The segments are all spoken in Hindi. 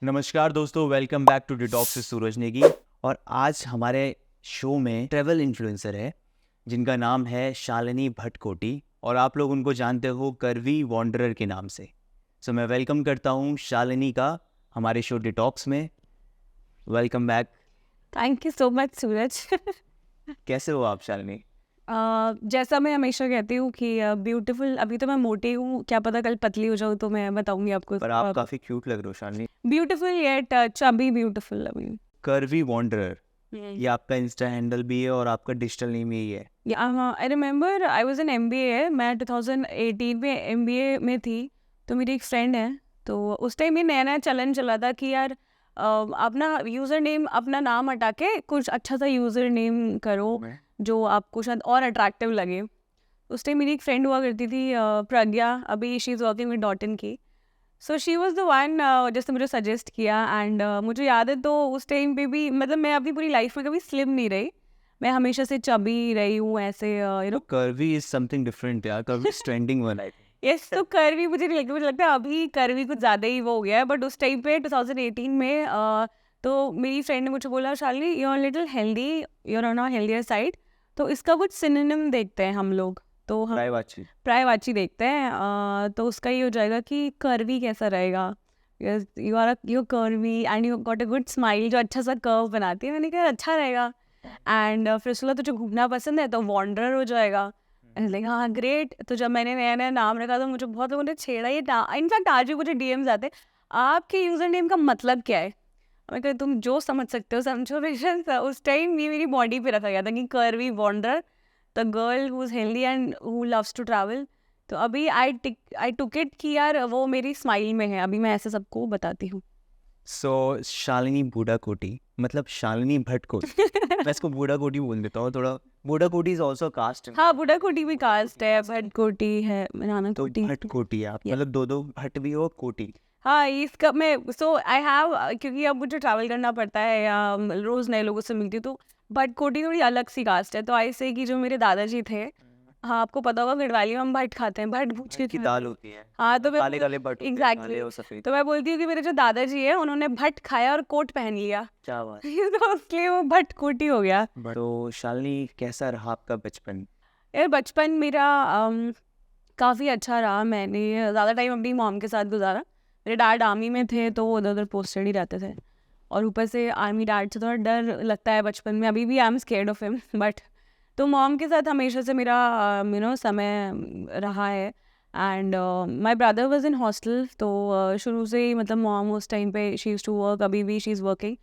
नमस्कार दोस्तों, welcome back to Detox with Suraj Negi. और आज हमारे शो में ट्रैवल इन्फ्लुएंसर है जिनका नाम है शालिनी भट्टकोटी और आप लोग उनको जानते हो करवी वॉन्डरर के नाम से। सो मैं वेलकम करता हूँ शालिनी का हमारे शो डिटॉक्स में। Welcome back. Thank you so much Suraj. कैसे हो आप शालिनी? जैसा मैं हमेशा कहती हूँ कि ब्यूटीफुल, अभी तो मैं मोटी हूँ, क्या पता कल पतली हो जाऊँ तो मैं बताऊंगी आपको। पर आप काफ़ी क्यूट लग रहे हो Shalini. Beautiful yet chubby beautiful अभी। करवी वॉन्डरर ये आपका इंस्टा हैंडल भी है और आपका डिजिटल नेम यही है। I remember I was in MBA, मैं 2018 में MBA में थी। तो मेरी एक फ्रेंड है, तो उस टाइम ये नया नया चलन चला था कि यार अपना यूज़र नेम, अपना नाम हटा के कुछ अच्छा सा यूज़र नेम करो जो आपको शायद और अट्रैक्टिव लगे। उस टाइम मेरी एक फ्रेंड हुआ करती थी प्रज्ञा, अभी शी इज़ वर्किंग विद डॉटन की। So she was the one जिसने मुझे सजेस्ट किया। एंड मुझे याद है तो उस टाइम पे भी मतलब मैं अपनी पूरी लाइफ में कभी स्लिम नहीं रही, मैं हमेशा से चबी रही हूँ ऐसे करवी इज समथिंग डिफरेंट यार, Karvi is trending one I think. Yes. तो करवी मुझे नहीं लगता, मुझे लगता है अभी करवी कुछ ज़्यादा ही वो हो गया है, बट उस टाइम पे 2018 में तो मेरी फ्रेंड ने मुझे बोला Shalini you are little healthy, you are on a healthier side, तो इसका कुछ सिनोनिम देखते हैं हम लोग। तो हम प्रायवाची देखते हैं। तो उसका ये हो जाएगा कि कर्वी कैसा रहेगा। You curvy and you got a good smile जो अच्छा सा कर्व बनाती है। मैंने कहा अच्छा रहेगा। एंड फिर उसके बाद तुझे घूमना पसंद है तो वॉन्डरर हो जाएगा। लाइक हाँ ग्रेट। तो जब मैंने नया नया नाम रखा तो मुझे बहुत लोगों ने छेड़ा ये। इनफैक्ट आज भी मुझे DMs आते आपके यूज़र नेम का मतलब क्या है। मैं कहती तुम जो समझ सकते हो समझो। फिर उस टाइम ये मेरी बॉडी पे रखा गया था कि curvy wanderer, the girl who is healthy and who loves to travel. तो अभी आई टुक इट कि यार वो मेरी स्माइल में है, अभी मैं ऐसे सबको बताती हूँ। सो शालिनी बूढ़ा कोटी मतलब शालिनी भट्टकोटी। मैं इसको बूढ़ा कोटी बोल देता हूँ थोड़ा। बूढ़ा कोटी इज ऑल्सो कास्ट। हाँ बूढ़ा कोटी भी कास्ट है, भट्ट कोटी है, नाना तो कोटी। भट्ट कोटी आप मतलब दो भट्ट भी हो कोटी। हाँ इसका मैं सो आई हैव, क्योंकि अब मुझे ट्रैवल करना पड़ता है या रोज़ नए लोगों से मिलती हूँ, तो भट्ट कोटी थोड़ी अलग सी कास्ट है। तो ऐसे कि जो मेरे दादाजी थे, हाँ आपको पता होगा गढ़वाली में हम भट्ट खाते हैं, भट्ट भूज के की दाल होती है। हाँ तो मैं काले काले भट्ट होते हैं, एग्जैक्टली काले और सफेद। तो मैं बोलती हूँ कि मेरे जो दादाजी है उन्होंने भट्ट खाया और कोट पहन लिया। क्या बात। तो इसलिए वो भट्ट कोटी हो गया। तो शालिनी कैसा रहा आपका बचपन? यार बचपन मेरा काफ़ी अच्छा रहा। मैंने ज़्यादा टाइम अपनी मॉम के साथ गुजारा। मेरे डैड आर्मी में थे तो वो उधर उधर पोस्टेड ही रहते थे, और ऊपर से आर्मी डैड से थोड़ा डर लगता है बचपन में, अभी भी I am scared of him. But तो मॉम के साथ हमेशा से मेरा समय रहा है। And my brother was in hostel, तो शुरू से ही मतलब मॉम उस टाइम पे शी इज़ टू वर्क, अभी भी शी इज़ वर्किंग।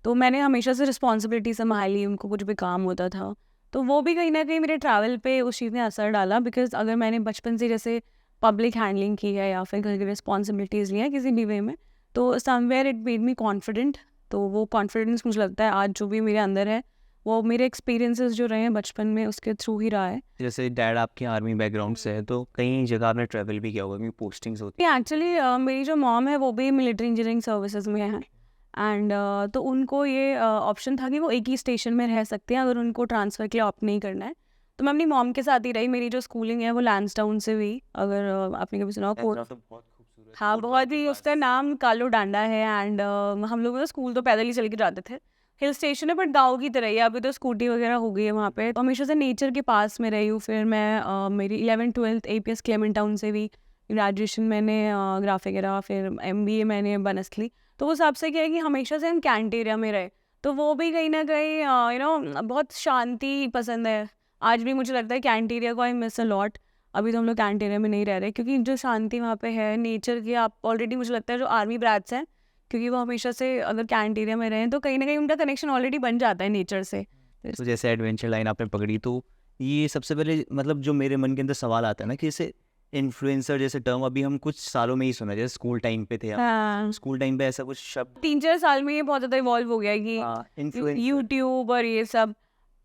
तो मैंने हमेशा से रिस्पॉन्सिबिलिटी संभाली, उनको कुछ भी काम होता था। तो वो भी कहीं ना कहीं मेरे ट्रैवल पे उस चीज़ ने असर डाला, बिकॉज अगर मैंने बचपन से जैसे पब्लिक हैंडलिंग की है या फिर घर की रिस्पॉन्सिबिलिटीज़ ली हैं किसी भी वे में, तो somewhere it made me confident. तो वो कॉन्फिडेंस मुझे लगता है आज जो भी मेरे अंदर है वो मेरे एक्सपीरियंसेस जो रहे हैं बचपन में उसके थ्रू ही रहा है। जैसे डैड आपके आर्मी बैकग्राउंड से है तो कई जगह आपने ट्रैवल भी किया होगा क्योंकि पोस्टिंग्स होती एक्चुअली मेरी जो मॉम है वो भी मिलिट्री इंजीनियरिंग सर्विसेज में है। एंड तो उनको ये ऑप्शन था कि वो एक ही स्टेशन में रह सकते हैं अगर उनको ट्रांसफ़र के लिए ऑप्ट नहीं करना है। तो मैं अपनी मॉम के साथ ही रही। मेरी जो स्कूलिंग है वो लैंसडाउन से हुई, अगर आपने कभी सुना हो है। कोट। तो बहुत खूबसूरत हाँ कोट बहुत आपके ही, पास। उसका नाम कालो डांडा है। एंड हम लोग ना स्कूल तो पैदल ही चल के जाते थे। हिल स्टेशन है बट गाँव की तरह ही है। अभी तो स्कूटी वगैरह हो गई है वहाँ पे। तो हमेशा से नेचर के पास में रही हूँ। फिर मैं मेरी 11th-12th APS क्लेमेंट टाउन से हुई। ग्रेजुएशन मैंने ग्राफिक करा, फिर MBA मैंने बनस्थली। तो उस हिसाब से क्या है कि हमेशा से हम कैंट एरिया में रहे, तो वो भी कहीं ना कहीं बहुत शांति पसंद है। आज भी मुझे लगता है कैंट एरिया को आई मिस अ लॉट। अभी तो हम लोग कैंट एरिया में नहीं रह रहे क्योंकि जो शांति वहाँ पे है नेचर की, आप ऑलरेडी मुझे लगता है जो आर्मी ब्रैट्स हैं, क्योंकि वो हमेशा से अगर कैंट एरिया में रहें तो कहीं ना कहीं उनका कनेक्शन ऑलरेडी बन जाता है नेचर से। तो जैसे एडवेंचर लाइन आपने पकड़ी तो ये सबसे पहले मतलब जो मेरे मन के अंदर सवाल आता है ना कि जैसे इन्फ्लुएंसर जैसे टर्म अभी हम कुछ सालों में ही सुना, जैसे स्कूल टाइम पे थे आप। हाँ स्कूल टाइम पे ऐसा कुछ शब्द 3-4 साल में ये बहुत ज़्यादा इवॉल्व हो गया है कि इन्फ्लुएंसर। यूट्यूब और ये सब।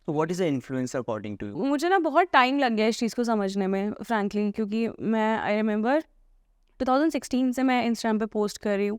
तो what is a influencer according to you? मुझे ना बहुत टाइम लग गया इस चीज़ को समझने में फ्रैंकली, क्योंकि मैं आई रिमेंबर 2016 से मैं इंस्टाग्राम पे पोस्ट कर रही हूँ।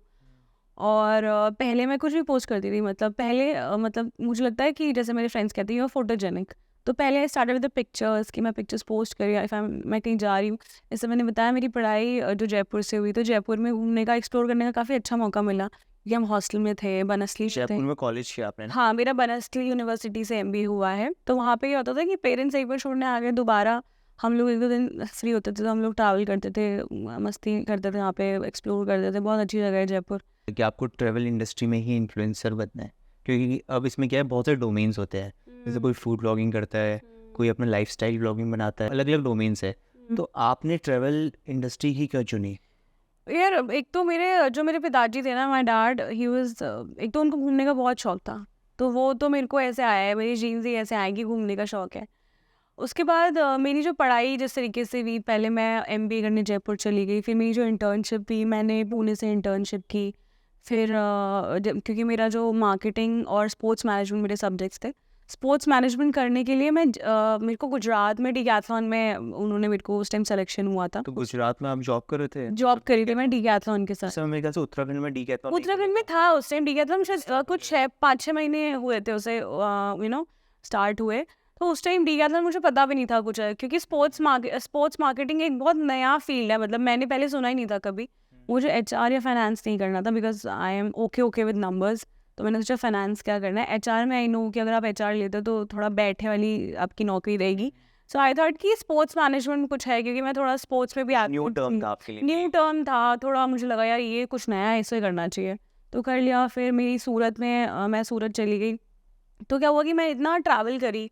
और पहले मैं कुछ भी पोस्ट करती थी, मतलब पहले मतलब मुझे लगता है कि जैसे मेरे फ्रेंड्स कहते हैं यू फोटोजेनिक। तो पहले I started with the pictures कि मैं पिक्चर्स पोस्ट करी इफ मैं कहीं जा रही हूँ। जैसे मैंने बताया मेरी पढ़ाई जो जयपुर से हुई, तो जयपुर में घूमने का एक्सप्लोर करने का काफ़ी अच्छा मौका मिला। क्योंकि हम हॉस्टल में थे, बनस्ली से थे। जयपुर में कॉलेज किया आपने ना? हाँ, मेरा बनस्ली यूनिवर्सिटी से MBA हुआ है। तो वहाँ पे ये होता था कि पेरेंट्स एक बार छोड़ने आ गए, दोबारा हम लोग 1-2 दिन फ्री होते थे तो हम लोग ट्रैवल करते थे, मस्ती करते थे, वहाँ पे एक्सप्लोर करते थे। बहुत अच्छी जगह है जयपुर। कि आपको ट्रैवल इंडस्ट्री में ही इन्फ्लुएंसर बनना है, क्योंकि अब इसमें क्या है, बहुत से डोमेन्स होते हैं। जैसे कोई फूड ब्लॉगिंग करता है, कोई अपना लाइफस्टाइल ब्लॉगिंग बनाता है, अलग अलग डोमेन्स है। तो आपने ट्रैवल इंडस्ट्री ही क्यों चुनी? यार एक तो मेरे पिताजी थे ना, माय डैड ही वाज, एक तो उनको घूमने का बहुत शौक था, तो वो तो मेरे को ऐसे आया है, मेरी जीन्स ही ऐसे आएगी, घूमने का शौक है। उसके बाद मेरी जो पढ़ाई जिस तरीके से हुई, पहले मैं MBA करने जयपुर चली गई, फिर मेरी जो इंटर्नशिप हुई, मैंने पुणे से इंटर्नशिप की। फिर क्योंकि मेरा जो मार्केटिंग और स्पोर्ट्स मैनेजमेंट मेरे सब्जेक्ट्स थे, स्पोर्ट्स मैनेजमेंट करने के लिए मेरे को गुजरात में डिकैथलॉन में उन्होंने मेरे को उस टाइम सिलेक्शन हुआ था। तो गुजरात में आप जॉब कर रहे थे? जॉब करी थी मैं डिकैथलॉन के साथ। उस समय मेरे ख्याल से उत्तराखंड में डीकैथलॉन नहीं उत्तराखंड में था उस टाइम डिकैथलॉन, शायद कुछ 5-6 महीने हुए थे उसे, स्टार्ट हुए। तो उस टाइम डिकैथलॉन मुझे पता भी नहीं था कुछ है, क्योंकि स्पोर्ट्स मार्केटिंग एक बहुत नया फील्ड है, मतलब मैंने पहले सुना ही नहीं था कभी। मुझे HR या फाइनेंस नहीं करना था, because I am okay with numbers. तो मैंने सोचा फाइनेंस क्या करना है, HR में आई नो कि अगर आप HR लेते हो तो थोड़ा बैठे वाली आपकी नौकरी रहेगी। सो आई थॉट कि स्पोर्ट्स मैनेजमेंट कुछ है, क्योंकि मैं थोड़ा स्पोर्ट्स में भी न्यू टर्म था आपके लिए? न्यू टर्म था थोड़ा, मुझे लगा यार ये कुछ नया है, इसे करना चाहिए, तो कर लिया। फिर मेरी सूरत में मैं सूरत चली गई। तो क्या हुआ कि मैं इतना ट्रैवल करी,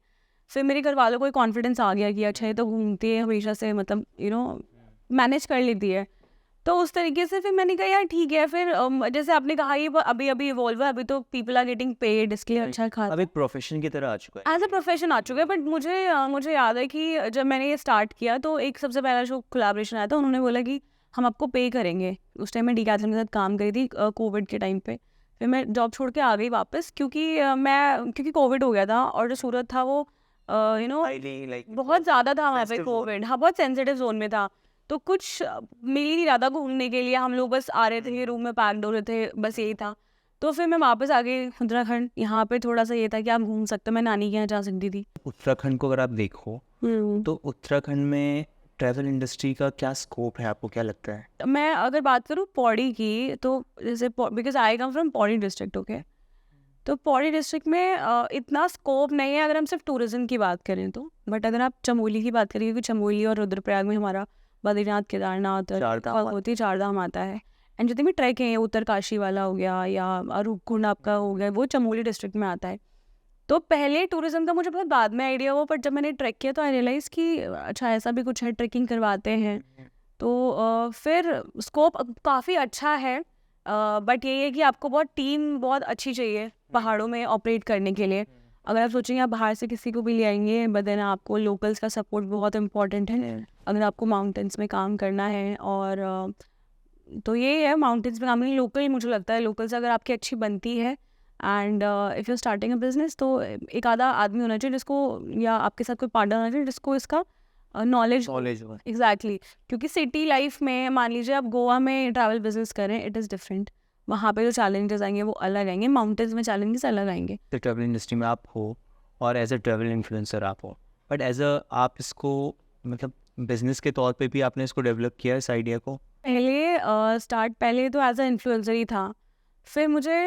फिर मेरे घर वालों को कॉन्फिडेंस आ गया कि अच्छा ये तो घूमती है हमेशा से, मतलब मैनेज कर लेती है। तो उस तरीके से फिर मैंने कहा यार ठीक है। फिर जैसे आपने कहा ये अभी अभी इवॉल्व है, अभी तो पीपल आर गेटिंग पेड, इसके लिए अच्छा अब खासा एक प्रोफेशन की तरह आ चुका है। एज अ प्रोफेशन आ चुका है। बट मुझे याद है कि जब मैंने ये स्टार्ट किया तो एक सबसे पहला जो कोलैबोरेशन आया था, उन्होंने बोला कि हम आपको पे करेंगे। उस टाइम मैं डिकैथलॉन के साथ काम करी थी कोविड के टाइम पे। फिर मैं जॉब छोड़ के आ गई वापस, क्योंकि कोविड हो गया था और जो सूरत था वो Highly, like, बहुत ज़्यादा था वहाँ पे sensitive कोविड, हाँ बहुत सेंसिटिव जोन में था। तो कुछ मिल ही नहीं रहा था घूमने के लिए, हम लोग बस आ रहे थे रूम में पैक्ड हो रहे थे, बस यही था। तो फिर मैं वापस आ गई उत्तराखंड। यहाँ पे थोड़ा सा ये था कि आप घूम सकते हो, मैं नानी के यहाँ जा सकती थी। उत्तराखंड को अगर आप देखो तो उत्तराखंड में ट्रैवल इंडस्ट्री का क्या स्कोप है, आपको क्या लगता है? मैं अगर बात करूँ पौड़ी की, तो जैसे because I come from Pauri district, okay. तो पौड़ी डिस्ट्रिक्ट में इतना स्कोप नहीं है अगर हम सिर्फ टूरिज्म की बात करें तो। बट अगर आप चमोली की बात करें, क्योंकि चमोली और रुद्रप्रयाग में हमारा बद्रीनाथ, केदारनाथ, चारधाम आता है। एंड जितने भी ट्रैक हैं, उत्तरकाशी वाला हो गया या रूपकुंड आपका हो गया, वो चमोली डिस्ट्रिक्ट में आता है। तो पहले टूरिज्म का मुझे बहुत बाद में आइडिया हुआ, बट जब मैंने ट्रैक किया तो आई रियलाइज़ कि अच्छा ऐसा भी कुछ है, ट्रैकिंग करवाते हैं। तो फिर स्कोप काफ़ी अच्छा है, बट ये है कि आपको टीम बहुत अच्छी चाहिए पहाड़ों में ऑपरेट करने के लिए। अगर आप सोचेंगे आप बाहर से किसी को भी ले आएंगे, बट देन आपको लोकल्स का सपोर्ट बहुत इंपॉर्टेंट है अगर आपको माउंटेन्स में काम करना है। और तो ये है माउंटेन्स में काम करना, लोकल मुझे लगता है लोकल्स अगर आपकी अच्छी बनती है and if you starting a business, तो एक आधा आदमी होना चाहिए जिसको, या आपके साथ कोई पार्टनर होना चाहिए जिसको इसका नॉलेज होगा। एग्जैक्टली। क्योंकि सिटी लाइफ में मान लीजिए आप गोवा में ट्रैवल बिजनेस करें, इट इज़ डिफरेंट। वहाँ पे जो चैलेंजेस आएंगे वो अलग आएंगे, माउंटेन्स में चैलेंजेस अलग आएंगे। तो ट्रैवल इंडस्ट्री में आप हो और एज अ ट्रैवल इन्फ्लुएंसर आप हो, बट एज अ आप इसको मतलब बिजनेस के तौर पे भी आपने इसको डेवलप किया इस आइडिया को? पहले तो एज अ इन्फ्लुएंसर ही था। फिर मुझे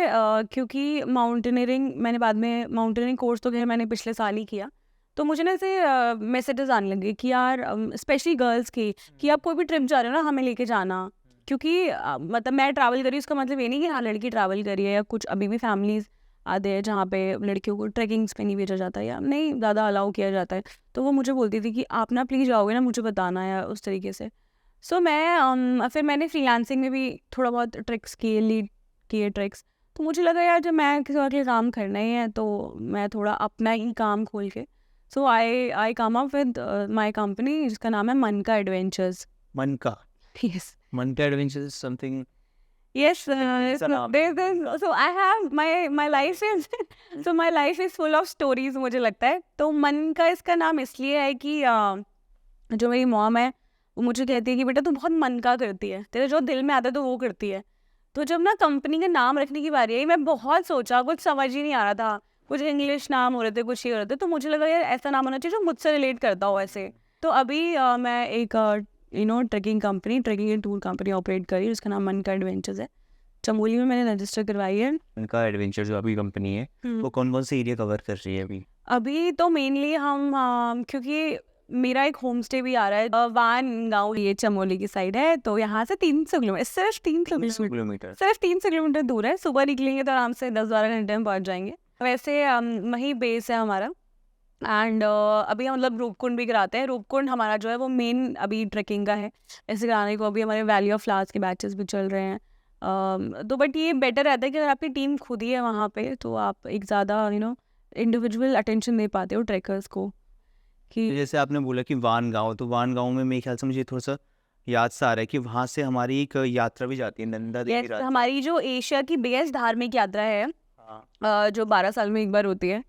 क्योंकि माउंटेनियरिंग मैंने बाद में, माउंटेनियरिंग कोर्स तो खैर मैंने पिछले साल ही किया, तो मुझे ना ऐसे मैसेजेस आने लगे कि यार स्पेशली गर्ल्स की, कि आप कोई भी ट्रिप जा रहे हो ना, हमें लेके जाना। क्योंकि मतलब मैं ट्रैवल करी, उसका मतलब ये नहीं कि हाँ लड़की ट्रैवल करी है, या कुछ अभी भी फैमिलीज़ आते हैं जहाँ पे लड़कियों को ट्रैकिंग्स पे नहीं भेजा जाता या नहीं ज़्यादा अलाउ किया जाता है। तो वो मुझे बोलती थी कि आप ना प्लीज़ जाओगे ना, मुझे बताना, या उस तरीके से। सो मैं फिर मैंने फ्रीलांसिंग में भी थोड़ा बहुत ट्रिक्स किए, लीड किए ट्रिक्स। तो मुझे लगा यार जब मैं किसी और के काम करना ही है, तो मैं थोड़ा अपना ही काम खोल के, so I come up with my company जिसका नाम है मन का एडवेंचर्स। मन का? यस, मन का adventure is something. yes, so I have my life is so my life is full of stories, मुझे लगता है। तो मन का इसका नाम इसलिए है कि जो मेरी मॉम है वो मुझे कहती है कि बेटा तू बहुत मन का करती है, तेरे जो दिल में आता है तो वो करती है। तो जब ना कंपनी का नाम रखने की बारी आई, मैं बहुत सोचा, कुछ समझ ही नहीं आ रहा था, कुछ इंग्लिश नाम हो रहे थे, कुछ ये हो रहे थे। तो मुझे लगा यार ऐसा नाम होना चाहिए जो मुझसे रिलेट करता हो ऐसे। तो अभी मैं एक trekking and tour company operate करी, जिसका नाम मन का एडवेंचर्स है। चमोली में मैंने रजिस्टर करवाई है। उनका एडवेंचर जो अभी कंपनी है वो कौन कौन से एरिया कवर कर रही है अभी? अभी तो मेनली हम क्योंकि मेरा एक होम स्टे भी आ रहा है वान गाँव, ये चमोली की साइड है, तो यहाँ से 300 किलोमीटर, सिर्फ 300 किलोमीटर सिर्फ 300 किलोमीटर दूर है। सुबह निकलेंगे तो आराम से 10-12 घंटे में पहुँच जाएंगे। वैसे वही बेस है हमारा। एंड अभी हम मतलब रूपकुंड भी कराते हैं। रूपकुंड हमारा जो है वो मेन अभी ट्रैकिंग का है। ऐसे कराने को अभी हमारे वैली ऑफ फ्लावर्स के बैचेस भी चल रहे हैं। तो बट ये बेटर रहता है कि अगर आपकी टीम खुद ही है वहाँ पे तो आप एक ज़्यादा इंडिविजुअल अटेंशन दे पाते हो ट्रैकर्स को। कि जैसे आपने बोला कि वान गांव, तो वान गांव में मेरे ख्याल से मुझे थोड़ा सा याद सा आ रहा है कि वहाँ से हमारी एक यात्रा भी जाती है, नंदा देवी yes, रात। हमारी जो एशिया की बेस्ट धार्मिक यात्रा है जो 12 साल में एक बार होती है,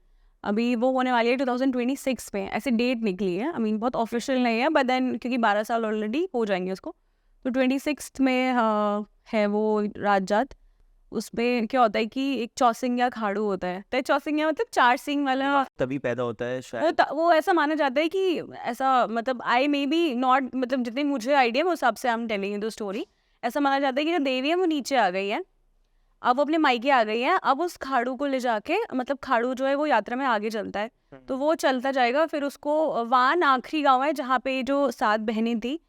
अभी वो होने वाली है 2026 में। ऐसे डेट निकली है, आई मीन बहुत ऑफिशियल नहीं है, बट देन क्योंकि 12 साल ऑलरेडी हो जाएंगे उसको, तो 26 में है वो रात जात। उसमें क्या होता है कि एक चौसिंग्या खाड़ू होता है, तो चौसिंग्या मतलब 4 सिंग वाला, तभी पैदा होता है शायद। वो ऐसा माना जाता है कि ऐसा, मतलब आई मे बी नॉट, मतलब जितनी मुझे आइडिया है उस हिसाब से I am telling you the story. ऐसा माना जाता है कि जो देवी है वो नीचे आ गई है, अब वो अपने मायके आ गई है। अब उस खाड़ू को ले जाके, मतलब खाड़ू जो है वो यात्रा में आगे चलता है, तो वो चलता जाएगा। फिर उसको वान आखिरी गांव है जहाँ पे जो 7 बहनें थी,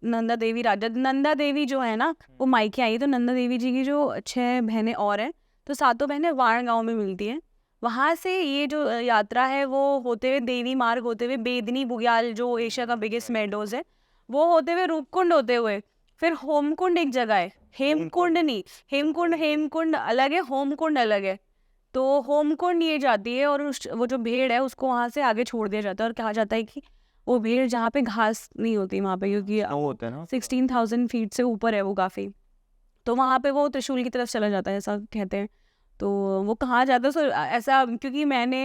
नंदा देवी राजा, नंदा देवी जो है ना वो मायके आई, तो नंदा देवी जी की जो 6 बहनें और हैं, तो 7 बहनें वाण गांव में मिलती हैं। वहाँ से ये जो यात्रा है वो होते हुए देवी मार्ग होते हुए बेदनी बुग्याल जो एशिया का बिगेस्ट मेडोज है, वो होते हुए रूपकुंड होते हुए फिर होमकुंड एक जगह है, हेमकुंड नहीं, हेमकुंड अलग है, होमकुंड अलग है। तो होमकुंड ये जाती है और वो जो भेड़ है उसको वहाँ से आगे छोड़ दिया जाता है, और कहा जाता है कि वो भेड़ जहाँ पे घास नहीं होती वहाँ पे, क्योंकि वो होता है ना 16,000 फीट से ऊपर है वो काफ़ी, तो वहाँ पे वो त्रिशूल की तरफ चला जाता है, ऐसा कहते हैं। तो वो कहाँ जाता है सो ऐसा, क्योंकि मैंने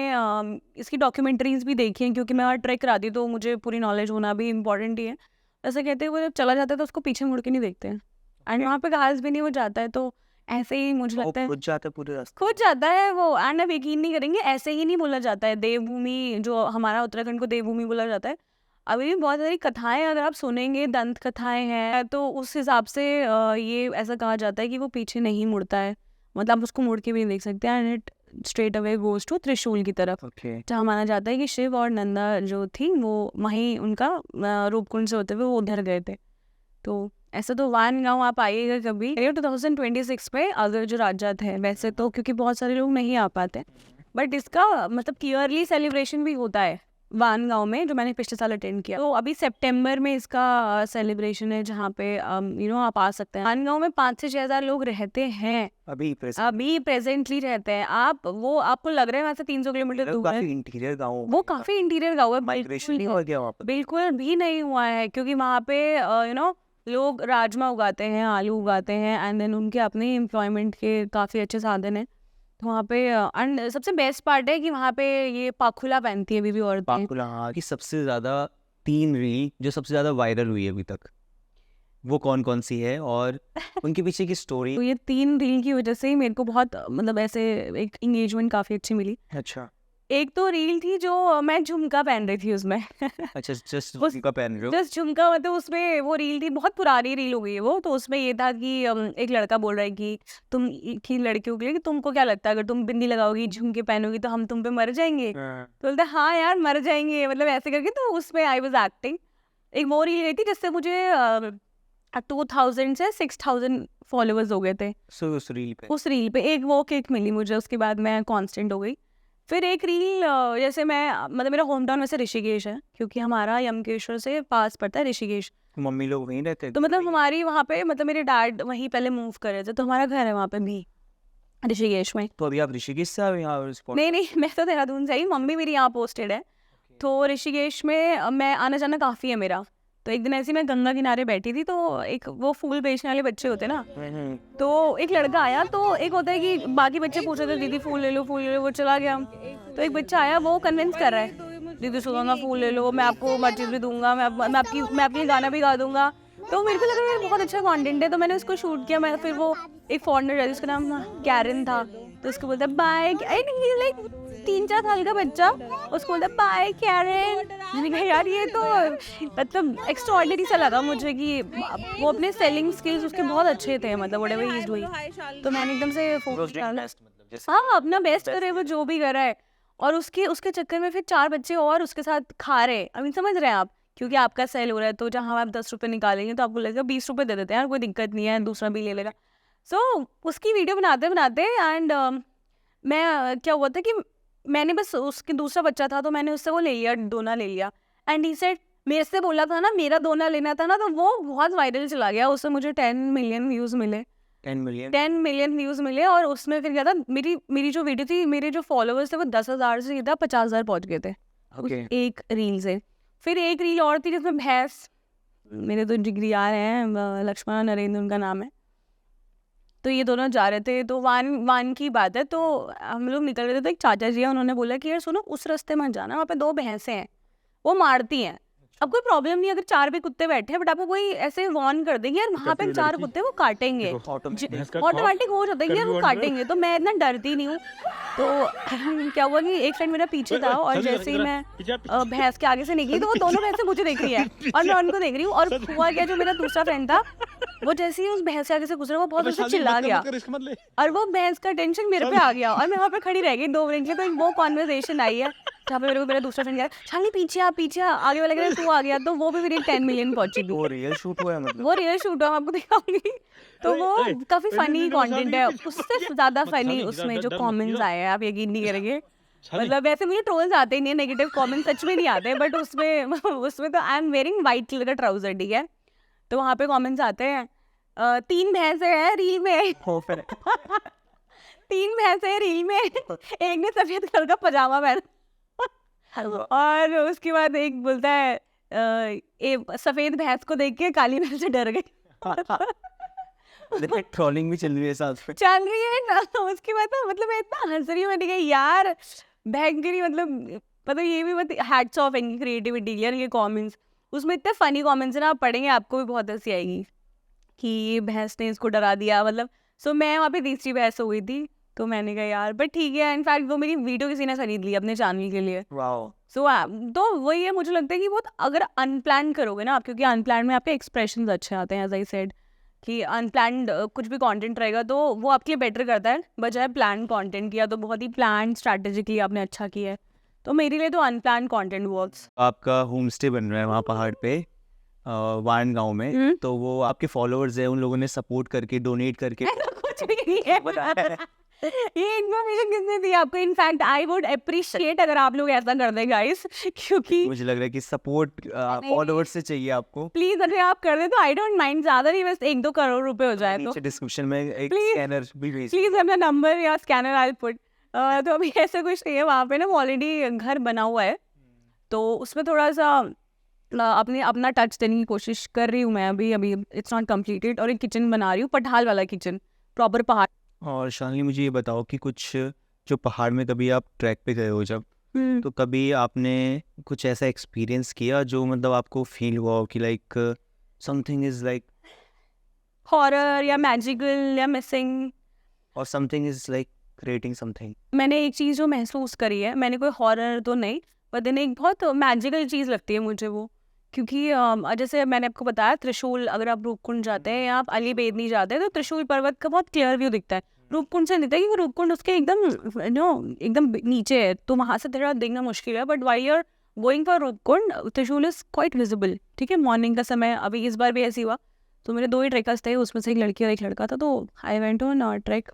इसकी डॉक्यूमेंट्रीज भी देखी हैं, क्योंकि मैं वहाँ ट्रैक कराती हूँ तो मुझे पूरी नॉलेज होना भी इम्पोर्टेंट ही है। ऐसा कहते हैं वो जब चला जाता है तो उसको पीछे मुड़ के नहीं देखते हैं, एंड वहाँ पे घास भी नहीं हो जाता है, तो ऐसे ही मुझे लगता है खुद जाता है पूरे रास्ते। खुद जाता है वो। एंड आप यकीन नहीं करेंगे, ऐसे ही नहीं बोला जाता है देवभूमि, जो हमारा उत्तराखंड को देवभूमि बोला जाता है। अभी भी बहुत सारी कथाएं अगर आप सुनेंगे, दंत कथाएं हैं, तो उस हिसाब से ये ऐसा कहा जाता है कि वो पीछे नहीं मुड़ता है, मतलब आप उसको मुड़ के भी नहीं देख सकते, and it straight away goes to Trishul की तरफ। जहाँ माना जाता है कि शिव और नंदा जो थी वो वहीं उनका रूपकुंड से होते हुए वो उधर गए थे। तो ऐसा तो वान गाँव आप आइएगा कभी 2026 में, अगर जो राजजात है, वैसे तो क्योंकि बहुत सारे लोग नहीं आ पाते, बट इसका मतलब क्लियरली सेलिब्रेशन भी होता है वान गाँव में, जो मैंने पिछले साल अटेंड किया। तो अभी सितंबर में इसका सेलिब्रेशन है, जहाँ पे आप आ सकते हैं। वान गाँव में 5 से 6 हज़ार लोग रहते हैं, अभी प्रेजेंटली रहते हैं। वो आपको लग रहा है वहाँ से 300 किलोमीटर दूर है, इंटीरियर गाँव, वो काफी इंटीरियर गाँव है, माइग्रेशन नहीं हो गया वहाँ पर? बिल्कुल भी नहीं हुआ है, क्योंकि वहाँ पे लोग राजमा उगाते हैं, आलू उगाते हैं, एंड देन उनके अपने एम्प्लॉयमेंट के काफ़ी अच्छे साधन हैं। तो वहाँ पे एंड सबसे बेस्ट पार्ट है कि वहाँ पे ये पाखुला पहनती है अभी भी औरतें। पाकुला, हाँ, कि सबसे ज़्यादा 3 रील जो सबसे ज़्यादा वायरल हुई है अभी तक, वो कौन कौन सी है और उनके पीछे की स्टोरी? तो ये 3 रील की वजह से ही मेरे को बहुत मतलब ऐसे एक इंगेजमेंट काफ़ी अच्छी मिली। अच्छा एक तो रील थी जो मैं झुमका पहन रही थी उसमें अच्छा, जस्ट झुमका पहन रहे हो? जस्ट झुमका, मतलब उसमें वो रील थी, बहुत पुरानी रील हो गई है वो। तो उसमें ये था कि एक लड़का बोल रहा है कि तुम की लड़कियों के लिए, कि तुमको क्या लगता है अगर तुम बिंदी लगाओगी, झुमके पहनोगी, तो हम तुम पे मर जाएंगे? तो बोलते हाँ यार मर जाएंगे, मतलब ऐसे करके। तो उसमें आई वॉज एक्टिंग। एक वो रील गई थी जिससे मुझे 2000 से 6000 फॉलोअर्स हो गए थे सो उस रील पे एक वो किक मिली मुझे, उसके बाद मैं कांस्टेंट हो गई। फिर एक रील, जैसे मैं मतलब मेरा होम टाउन वैसे ऋषिकेश है, क्योंकि हमारा यमकेश्वर से पास पड़ता है ऋषिकेश। मम्मी लोग वहीं रहते हैं, तो मतलब हमारी वहाँ पे, मतलब मेरे डैड वहीं पहले मूव कर रहे थे, तो हमारा घर है वहाँ पे भी ऋषिकेश में। तो अभी आप ऋषिकेश से आए यहाँ? नहीं, मैं तो देहरादून से ही, मम्मी मेरी यहाँ पोस्टेड है। तो ऋषिकेश में मैं आना जाना काफ़ी है मेरा। तो एक दिन ऐसी मैं गंगा किनारे बैठी थी, तो एक वो फूल बेचने वाले बच्चे होते ना, तो एक लड़का आया। तो एक होता है कि बाकी बच्चे पूछ रहे थे दीदी फूल ले लो, वो चला गया। तो एक बच्चा आया, वो कन्विंस कर रहा है, दीदी सुगंगा फूल ले लो, मैं आपको मर्चीज भी दूंगा, मैं आपकी गाना भी गा दूंगा। तो मेरे को लगा यार बहुत अच्छा कंटेंट है, तो मैंने उसको शूट किया। फिर वो एक फॉरनर है जिसका नाम कैरन था, तो उसको बोलता बाय, लाइक 3-4 साल का बच्चा उसको बोलता बाय कैरन। मैंने कहा यार ये तो मतलब एक्स्ट्राऑर्डिनरी सा लगा मुझे कि वो अपने सेलिंग स्किल्स उसके बहुत अच्छे थे, मतलब व्हाटएवर ही इज डूइंग। तो मैंने एकदम से फोकस डाला, हाँ अपना बेस्ट करे वो जो भी कर रहा है। और उसके उसके चक्कर में फिर 4 बच्चे और उसके साथ खा रहे, आई मीन समझ रहे हैं आप, क्योंकि आपका सेल हो रहा है तो जहाँ आप 10 रुपये निकालेंगे तो आपको लगेगा 20 रुपये दे देते हैं यार, कोई दिक्कत नहीं है, दूसरा भी ले लेगा। सो उसकी वीडियो बनाते बनाते एंड मैं क्या हुआ था कि मैंने बस उसके दूसरा बच्चा था तो मैंने उससे वो ले लिया, डोना ले लिया। एंड ही सेड मेरे से बोला था ना मेरा डोना लेना था ना, तो वो बहुत वायरल चला गया, उससे मुझे 10 मिलियन व्यूज़ मिले। 10 मिलियन व्यूज़ मिले। और उसमें फिर क्या था, मेरी जो वीडियो थी, मेरे जो फॉलोअर्स थे वो 10,000 से सीधा 50,000 पहुँच गए थे एक रील से। फिर एक रील और थी जिसमें भैंस, मेरे तो जिगरी यार हैं लक्ष्मण नरेंद्र उनका नाम है, तो ये दोनों जा रहे थे, तो वान की बात है, तो हम लोग निकल रहे थे तो एक चाचा जी है, उन्होंने बोला कि यार सुनो उस रास्ते मत जाना, वहाँ पे 2 भैंसें हैं वो मारती हैं। अब कोई प्रॉब्लम नहीं अगर 4 भी कुत्ते बैठे हैं, बट आपको कोई ऐसे वार्न कर देंगे यार वहाँ पे 4 कुत्ते वो काटेंगे, ऑटोमेटिक हो जाता है कि यार वो काटेंगे। तो मैं इतना डरती नहीं हूँ। तो क्या हुआ कि एक फ्रेंड मेरा पीछे था और जैसे ही मैं भैंस के आगे से निकली तो वो दोनों भैंसें मुझे देख रही है और मैं उनको देख रही हूँ। और हुआ क्या, जो मेरा दूसरा फ्रेंड था वो जैसे ही उस भैंस के आगे से गुजरा वो बहुत उससे चिल्ला गया और वो भैंस का टेंशन मेरे पे आ गया और मैं वहाँ पे खड़ी रह गई 2 मिनट के लिए। तो वो कॉन्वर्सेशन आई है जहाँ पे मेरे को मेरा दूसरा फ्रेंड कह रहा शालिनी पीछे आ, आगे वाला कह रहा तू आ गया, तो वो भी मेरी 10 मिलियन पहुंची थी। वो रियल शूट हुआ है मतलब? वो रियल शूट हुआ, मैं आपको दिखाऊंगी। तो वो काफी फनी कंटेंट है, उससे ज्यादा फनी उसमें जो कमेंट्स आए हैं आप यकीन नहीं करेंगे। मतलब वैसे मुझे ट्रोल्स आते ही नहीं, नेगेटिव कमेंट सच में नहीं आते, बट उसमें तो I am wearing white colour का ट्राउजर, ठीक है, तो वहाँ पे कमेंट्स आते हैं 3 भैंसे हैं रील में 3 भैंसे हैं रील में, एक ने सफेद कलर का पजामा पहना और उसके बाद एक बोलता है सफेद भैंस को देख के काली भैंस से डर गई। ट्रोलिंग भी चल रही है साथ में, चल रही है ना। उसके बाद तो मतलब मैं इतना हंस रही हूँ, मैंने कहा यार भयंकरी, मतलब ये भी मतलब हैट्स ऑफ इनकी क्रिएटिविटी यार, ये कमेंट्स उसमें इतने फनी कमेंट्स है ना, आप पढ़ेंगे आपको भी बहुत हंसी आएगी कि ये भैंस ने इसको डरा दिया, मतलब। सो मैं वहाँ पे तीसरी भैंस हो गई थी, तो मैंने कहा यार बट ठीक है, इनफैक्ट वो मेरी वीडियो किसी ने खरीद ली अपने चैनल के लिए। सो तो वही है, मुझे लगता है कि बहुत अगर अनप्लान करोगे ना आप, क्योंकि अनप्लान में आपके एक्सप्रेशंस अच्छे आते हैं, एज आई सेड कि अनप्लान्ड कुछ भी कंटेंट रहेगा तो वो आपके लिए बेटर करता है बजाय प्लान कंटेंट किया तो बहुत ही प्लान स्ट्रैटेजिकली आपने अच्छा किया है। तो मेरे लिए तो अनप्लान कंटेंट वर्क्स। आपका होम स्टे बन रहा है वहाँ पहाड़ पे वान गांव में, तो वो आपके फॉलोअर्स हैं, उन लोगों ने सपोर्ट करके डोनेट करके कुछ भी नहीं है ये इन्फॉर्मेशन किसने दी आपको? इनफैक्ट आई वुड अप्रिशिएट अगर आप लोग ऐसा कर दें गाइस, क्योंकि मुझे लग रहा है कि सपोर्ट फॉलोअर्स से चाहिए आपको। प्लीज अगर आप कर दे तो आई डोंट माइंड, ज्यादा नहीं, बस 1-2 करोड़ रुपए हो जाए तो नीचे डिस्क्रिप्शन में एक Please, स्कैनर भी भेज प्लीज अपना नंबर या स्कैनर आई पुट। तो अभी ऐसा कुछ नहीं है वहाँ पे ना, ऑलरेडी घर बना हुआ है तो उसमें थोड़ा सा अपना टच देने की कोशिश कर रही हूँ मैं अभी इट्स नॉट कम्प्लीटेड। और एक किचन बना रही हूँ, पठाल वाला किचन, प्रॉपर पहाड़। और शालिनी मुझे ये बताओ कि कुछ जो पहाड़ में कभी आप ट्रैक पे गए हो जब, तो कभी आपने कुछ ऐसा एक्सपीरियंस किया जो मतलब आपको फील हुआ हो कि like something is like horror या मैजिकल या मिसिंग, और something is like creating something? मैंने एक चीज़ जो महसूस करी है, मैंने कोई हॉरर तो नहीं, पर देन एक बहुत मैजिकल चीज़ लगती है मुझे वो, क्योंकि जैसे मैंने आपको बताया त्रिशूल, अगर आप रूपकुंड जाते हैं या आप अली बेदनी जाते हैं तो त्रिशूल पर्वत का बहुत क्लियर व्यू दिखता है। रूपकुंड से दिखता है कि वो रूपकुंड उसके एकदम नीचे है, तो वहाँ से थोड़ा देखना मुश्किल है, but while you are going for Roopkund Trishul is quite visible, ठीक है। मॉर्निंग का समय, अभी इस बार भी ऐसी हुआ, तो मेरे 2 ही ट्रेकर्स थे, उसमें से एक लड़की और एक लड़का था, तो आई वेंट ऑन ट्रैक।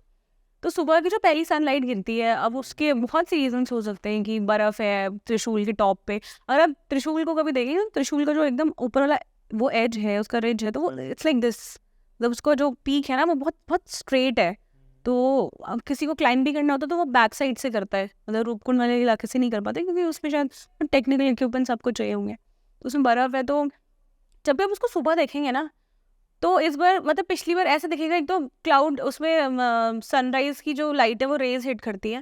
तो सुबह की जो पहली सनलाइट गिरती है, अब उसके बहुत से रीजंस हो सकते हैं कि बर्फ़ है त्रिशूल के टॉप पे, और अब त्रिशूल को कभी देखेंगे तो त्रिशूल का जो एकदम ऊपर वाला वो एज है, उसका रिज है, तो वो इट्स लाइक दिस, मतलब उसका जो पीक है ना वो बहुत बहुत स्ट्रेट है, तो अब किसी को क्लाइंब भी करना होता है तो वो बैक साइड से करता है, मतलब रूपकुंड वाले इलाके से नहीं कर पाते क्योंकि उसमें शायद टेक्निकल इक्विपमेंट्स आपको चाहिए होंगे, तो उसमें बर्फ़ है। तो जब भी आप उसको सुबह देखेंगे ना, तो इस बार मतलब पिछली बार ऐसा दिखेगा, एक तो क्लाउड उसमें सनराइज की जो लाइट है वो रेज हिट करती है,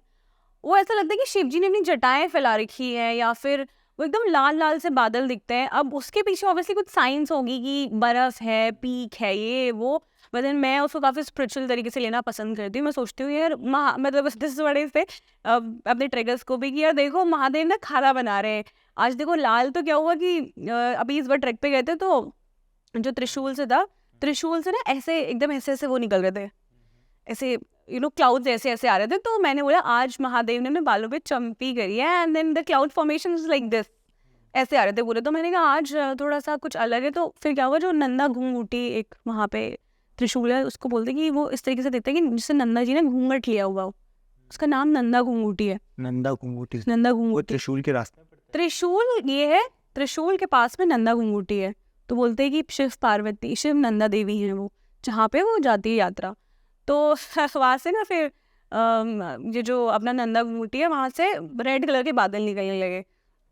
वो ऐसा लगता है कि शिव जी ने अपनी जटाएं फैला रखी है, या फिर वो एकदम लाल लाल से बादल दिखते हैं। अब उसके पीछे ऑब्वियसली कुछ साइंस होगी कि बर्फ है, पीक है, ये वो, बट देन मैं उसको काफ़ी स्पिरिचुअल तरीके से लेना पसंद करती हूँ। मैं सोचती हूँ यार मतलब दिस बड़े से अपने ट्रिगर्स को भी कि यार देखो महादेव ना खाना बना रहे हैं। आज देखो लाल तो क्या हुआ कि अभी इस बार ट्रैक पे गए थे तो जो त्रिशूल से था, त्रिशूल से ना ऐसे एकदम ऐसे ऐसे वो निकल रहे थे, ऐसे क्लाउड्स ऐसे ऐसे आ रहे थे। तो मैंने बोला आज महादेव ने अपने बालों पे चंपी करी है and then the cloud formation is like this, ऐसे आ रहे थे पूरे। तो मैंने कहा आज थोड़ा सा कुछ अलग है। तो फिर क्या हुआ, जो नंदा घूंघूटी एक वहाँ पे त्रिशूल है उसको बोलते हैं कि वो इस तरीके से देखते हैं कि जिससे नंदा जी ने घूंघट लिया हुआ हो, उसका नाम नंदा घूंघूटी है। नंदा घुंघूटी, नंदा वो घूंघूटी, त्रिशूल के रास्ते में पड़ता है। त्रिशूल ये है, त्रिशूल के पास में नंदा घूंघूटी है। तो बोलते हैं कि शिव पार्वती, शिव नंदा देवी हैं वो, जहाँ पे वो जाती है यात्रा। तो वहाँ से ना फिर ये जो अपना नंदा घूंघूटी है वहाँ से रेड कलर के बादल निकलने लगे।